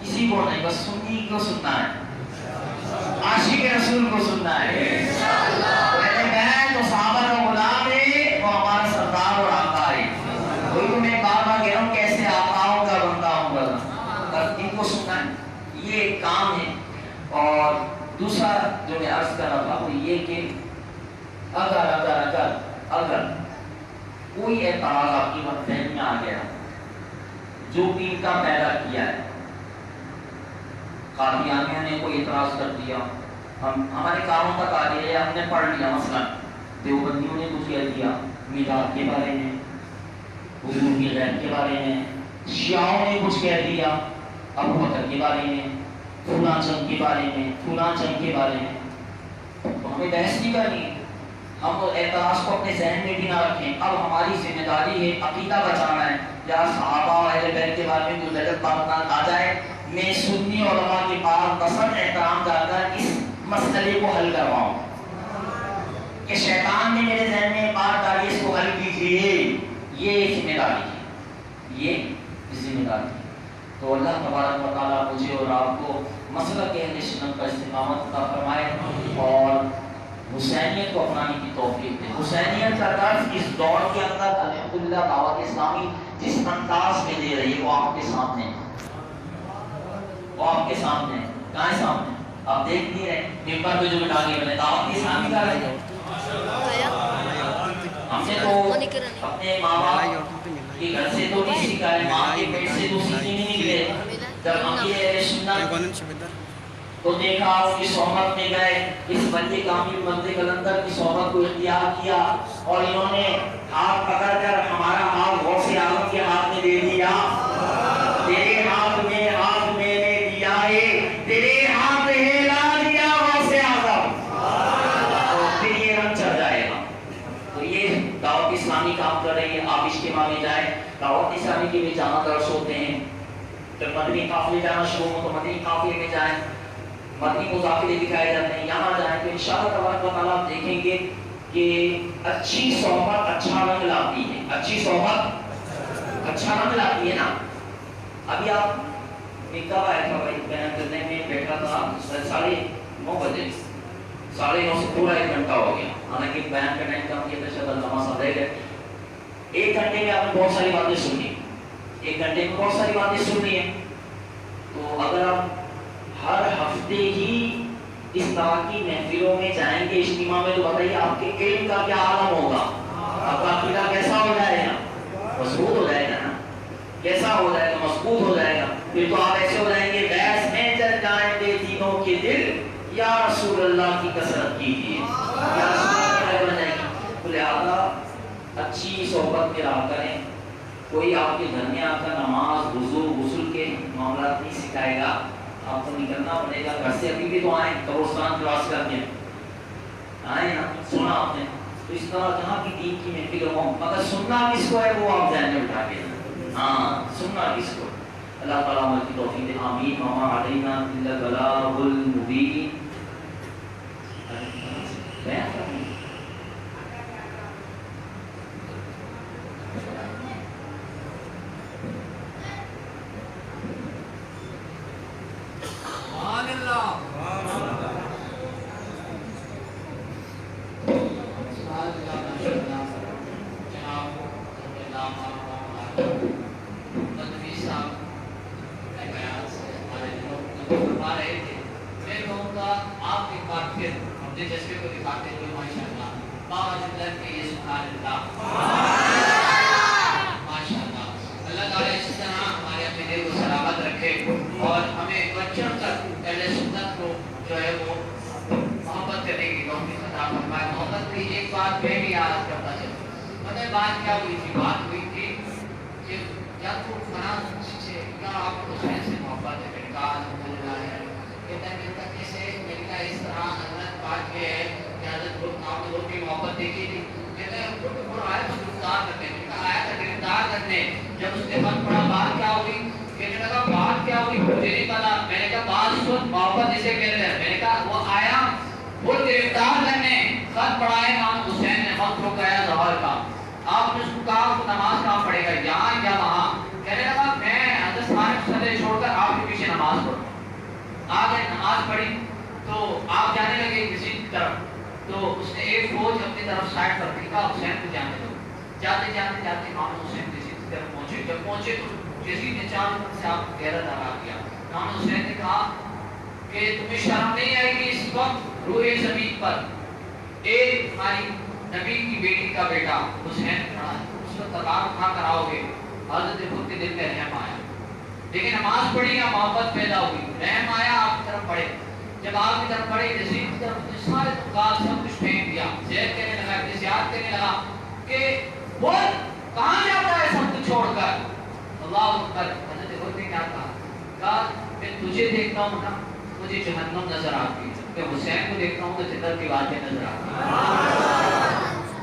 کسی کو نہیں، بس سنی کو سننا ہے، عاشق رسول کو سننا ہے. میں تو صحابہ کا غلام ہے، وہ ہمارا سردار اور آقا ہے. کوئی تو میں بار بار کہہ رہا ہوں کیسے آقاؤں کا بندہ ہوں گا، بس ان کو سننا ہے، یہ ایک کام ہے. اور دوسرا جو میں عرض کر رہا تھا وہ یہ کہ اگر کوئی اعتراض آپ کی ذہن میں آ گیا جو دین کا پیدا کیا ہے، قادیانیوں نے کوئی اعتراض کر دیا، ہمارے کاموں تک آ گیا، ہم نے پڑھ لیا، مثلا دیوبندیوں نے کچھ کہہ دیا میلاد کے بارے میں، حضور کی غیب کے بارے میں، شیعوں نے کچھ کہہ دیا ابو بکر کے بارے میں، فلاں چند کے بارے میں، فلاں چند کے بارے میں، تو ہمیں بحث نہیں کرنی ہے. ہم اعتراض کو اپنے ذہن میں بھی نہ رکھیں. اب ہماری ذمہ داری ہے عقیدہ بچانا ہے. یا صحابہ و اہل بیت کے بارے میں کوئی غلط بات آ جائے، میں سنی علماء کے پاس بسط احترام کر کر اس مسئلے کو حل کرواؤں کہ شیطان نے میرے ذہن میں بات ڈالی، اس کو حل کیجیے. یہ ذمہ داری ہے، یہ ذمہ داری ہے. تو اللہ تبارک و تعالیٰ مجھے اور آپ کو مسلک اہل سنت پر استقامت عطا فرمائے اور حسینیت کو اپنانے کی توفیق دے. حسینیت کا طرز اس دور کے اندر الحمدللہ دعوت اسلامی جس انداز میں دے رہی ہے وہ آپ کے سامنے ہے، کہاں ہے سامنے؟ آپ دیکھ نہیں رہے ممبر پہ جو بٹھا کے بنے دعوت اسلامی کر رہے ہیں. ہم نے تو اپنے ماں باپ کے گھر سے تو نہیں سیکھا ہے، ماں کے پیٹ سے تو سیکھنے نہیں نکلے. جب ہم یہ اہل سنت تو دیکھا اس کی صحبت میں گئے، اس ولی کامل مرد قلندر کی صحبت کو اختیار کیا اور انہوں نے ہاتھ پکڑ کر ہمارا ہاتھ غوث اعظم کے ہاتھ میں دے دیا. تیرے ہاتھ میں نے دیا ہے، تیرے ہاتھ میں لا دیا غوث اعظم، تو پھر یہ رنگ چڑھ جائے گا. تو یہ دعوت اسلامی کام کر رہی ہے. آپ اجتماع میں جائیں، دعوت اسلامی کے بھی جہاں درس ہوتے ہیں، جب مدنی قافلے جانا شروع ہو تو مدنی قافلے میں جائیں، مدنی مذاکرے دکھائے جاتے ہیں، یہاں جائیں تو انشاءاللہ تبارک و تعالیٰ آپ دیکھیں گے کہ اچھی صحبت اچھا رنگ لاتی ہے. اچھی صحبت اچھا رنگ لاتی ہے نا. ابھی آپ کب آیا تھا بھائی؟ بیان کرنے میں بیٹھا تھا 9:30 بجے، 9:30 سے پورا 1 گھنٹہ ہو گیا. حالانکہ بیان کا ٹائم کم کیا تھا، شاید علامہ صاحب رہ گئے. 1 گھنٹے میں آپ نے بہت ساری باتیں سنی، 1 گھنٹے میں بہت ساری باتیں سننی ہیں. تو اگر آپ ہر ہفتے ہی اس طرح کی محفلوں میں جائیں گے اجتماع میں، تو بتائیے آپ کے علم کا کیا عالم ہوگا، آپ کا عقیدہ کیسا ہو جائے گا؟ مضبوط ہو جائے گا نا. کیسا ہو جائے گا؟ مضبوط ہو جائے گا. پھر تو آپ ایسے ہو جائیں گے گیس میں جل جائیں گے تینوں کے دل، یا رسول اللہ کی کثرت کیجیے، یا رسول اللہ بن جائیں گے. تو لہٰذا اچھی صحبت میں رہا کریں. کوئی آپ کے گھر میں آ کر نماز وضو غسل کے معاملات نہیں سکھائے گا، آپ کو نکلنا پڑے گا گھر سے. ابھی بھی تو آئیں قبرستان کراس کر کے آئے نا، سنا آپ نے. تو اس طرح جہاں کی دین کی محفل ہو، مگر سننا کس کو ہے وہ آپ ذہن میں اٹھا کے، ہاں سننا کس کو. اللہ تعالیٰ ہمیں کی توفیق دے. آمین. وما علینا الا البلاغ المبین. اور ہمیں بچوں تک اہل سنت کو جو ہے وہ محبت کرنے کی توفیق عطا فرمائے. محبت کی ایک بات میں بھی یاد کرتا چلوں. پتہ ہے بات کیا ہوئی تھی؟ بات ہوئی تھی کہ یا تو فلاں سے یا آپ کو حسین سے محبت ہے؟ میں نے کہا الحمدللہ ہے. کہتا ہے میرے کا کیسے؟ میں نے کہا اس طرح حضرت بات یہ ہے کہ حضرت آپ لوگ کی محبت دیکھی تھی. کہتے ہیں آیا تو گرفتار کرنے. میں نے کہا آیا تھا گرفتار کرنے. جب اس نے خط پڑھا بات کیا ہوئی؟ کہنے لگا بات کیا ہوئی مجھے نہیں پتا. میں نے کہا بات سن، محبت جسے کہتے ہیں. میں نے کہا وہ آیا وہ گرفتار کرنے، خط پڑھائے امام حسین نے، وقت رکایا ظہر کا. آپ نے اس کو کہا تو نماز کہاں پڑھے گا، یہاں یا وہاں؟ کہنے لگا میں حضرت صاحب صلی چھوڑ کر آپ کے پیچھے نماز پڑھوں. آگے نماز پڑھی تو آپ جانے لگے مسجد کی طرف. تو اس نے ایک فوج اپنی طرف سائڈ پر پھینکا، حسین کو جانے دو. جاتے جاتے جاتے امام حسین مسجد کی طرف پہنچے. جب پہنچے تو یزید نے چاروں طرف سے آپ کو گھیرا لگا دیا. امام حسین نے کہا کہ تمہیں شرم نہیں آئے گی اس وقت روئے زمین پر ایک ہماری نبی کی بیٹی کا بیٹا حسین کھڑا ہے، اس کو تلوار اٹھا کر آؤ گے؟ حضرت خود کے دل میں رحم آیا، لیکن نماز پڑھی یا محبت پیدا ہوئی. رحم آیا، آپ کی طرف پڑھے. جب آپ کی طرف پڑھے یزید کی طرف سارے طبقات سب کچھ پھینک دیا. زید کہنے لگا، ابن زیاد کہنے لگا کہ وہ کہاں جاتا ہے سب کچھ چھوڑ کر؟ اللہ اکبر. حضرت خود نے کیا کہا میں تجھے دیکھتا ہوں نا مجھے جہنم نظر آتی ہے، میں حسین کو دیکھتا ہوں تو جنت کی باتیں نظر آتی ہیں.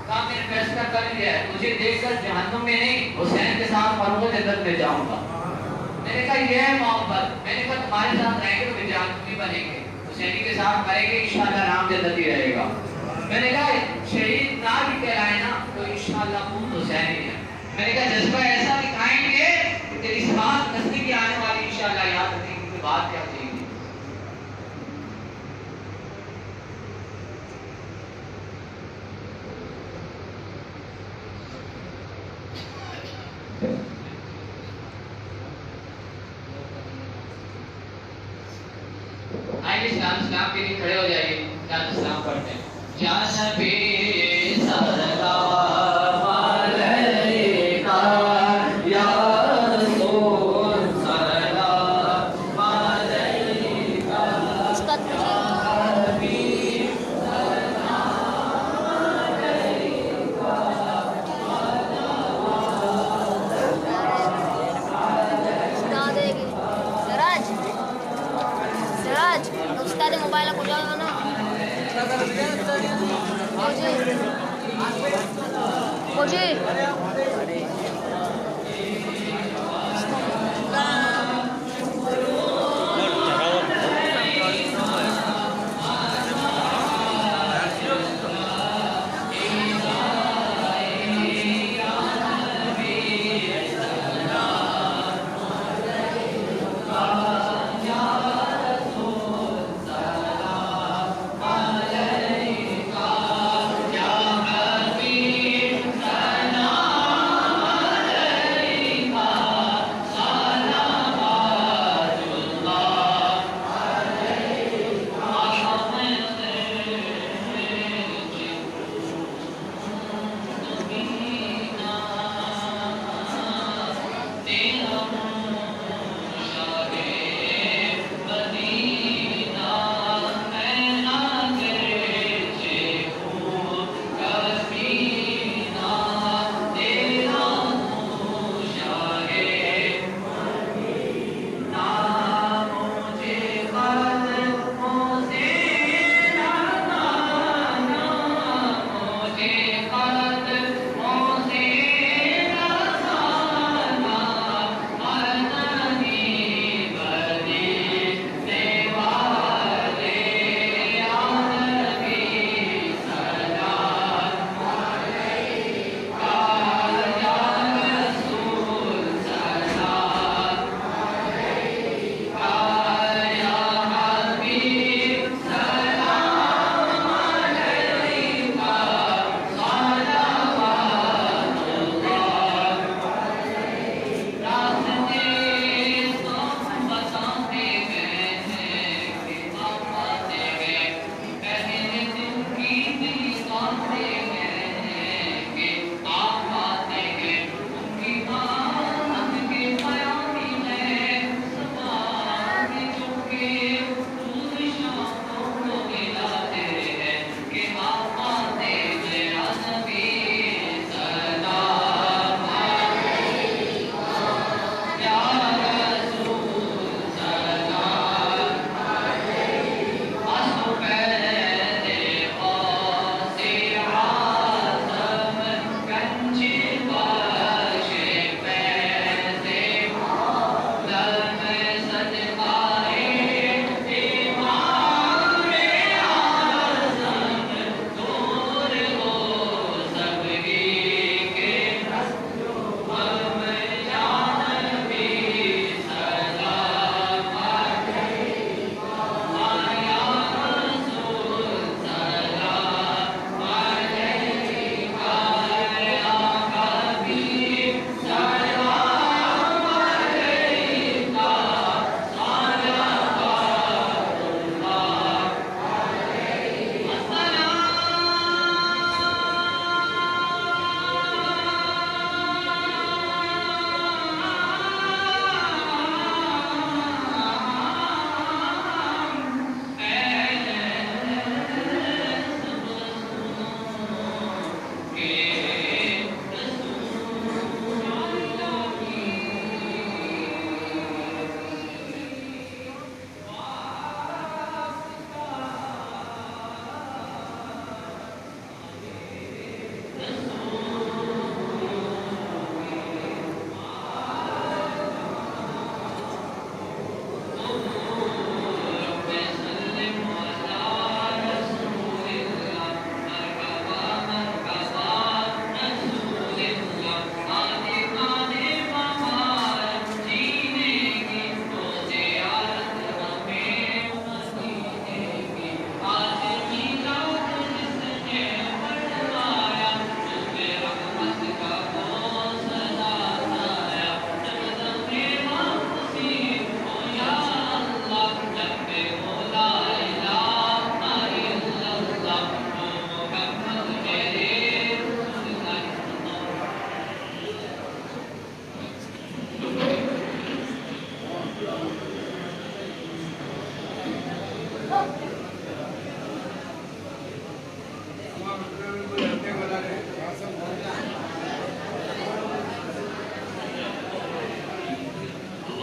کہا میں نے فیصلہ کر لیا ہے، تجھے دیکھ کر جہنم میں نہیں حسین کے ساتھ مروں گا، جنت میں جاؤں گا. میں نے کہا یہ ہے محبت. میں نے کہا تمہارے ساتھ رہیں گے تو جہنمی بنیں گے، حسینی کے ساتھ مریں گے انشاءاللہ نام جنتی رہے گا. میں نے کہا شہید نہ بھی کہلائے نا تو انشاءاللہ خود حسینی ہے. میں نے کہا جذبہ ایسا دکھائیں گے کہ تیری ساتھ نسلی کی آنے والی انشاءاللہ یاد رکھیں گے کہ بات کیا چاہیے. آئیے اسلام کے لیے کھڑے ہو جائیے، اسلام پڑھتے ہیں. یا نبی سلام علیکہ یا رسول سلام علیکہ یا حبیب سلام علیکہ. استاد موبائل کو جاؤ نا مجھے سلام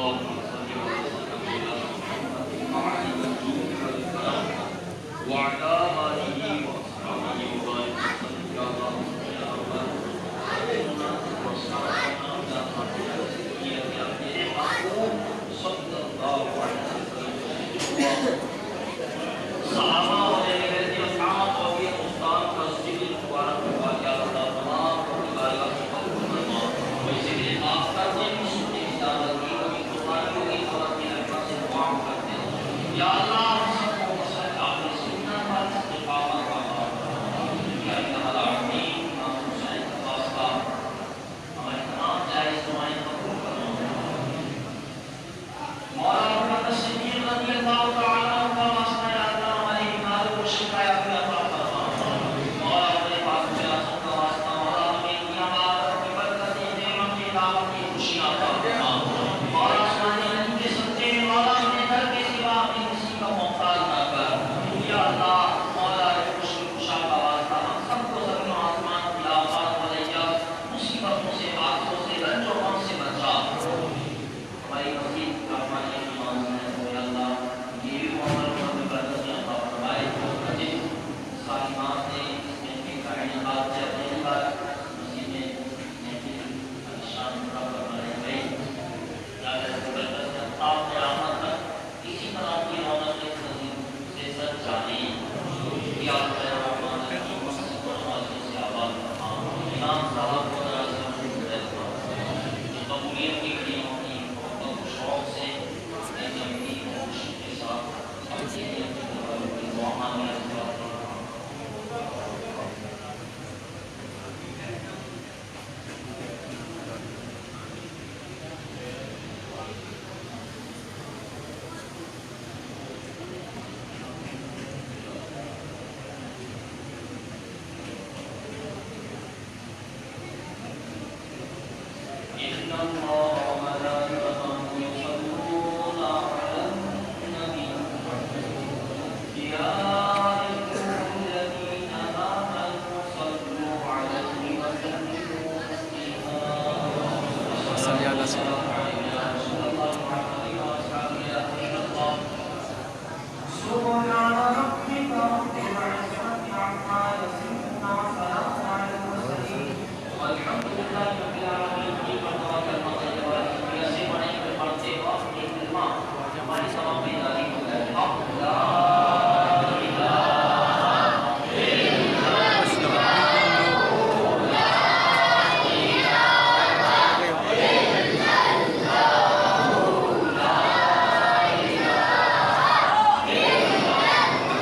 تو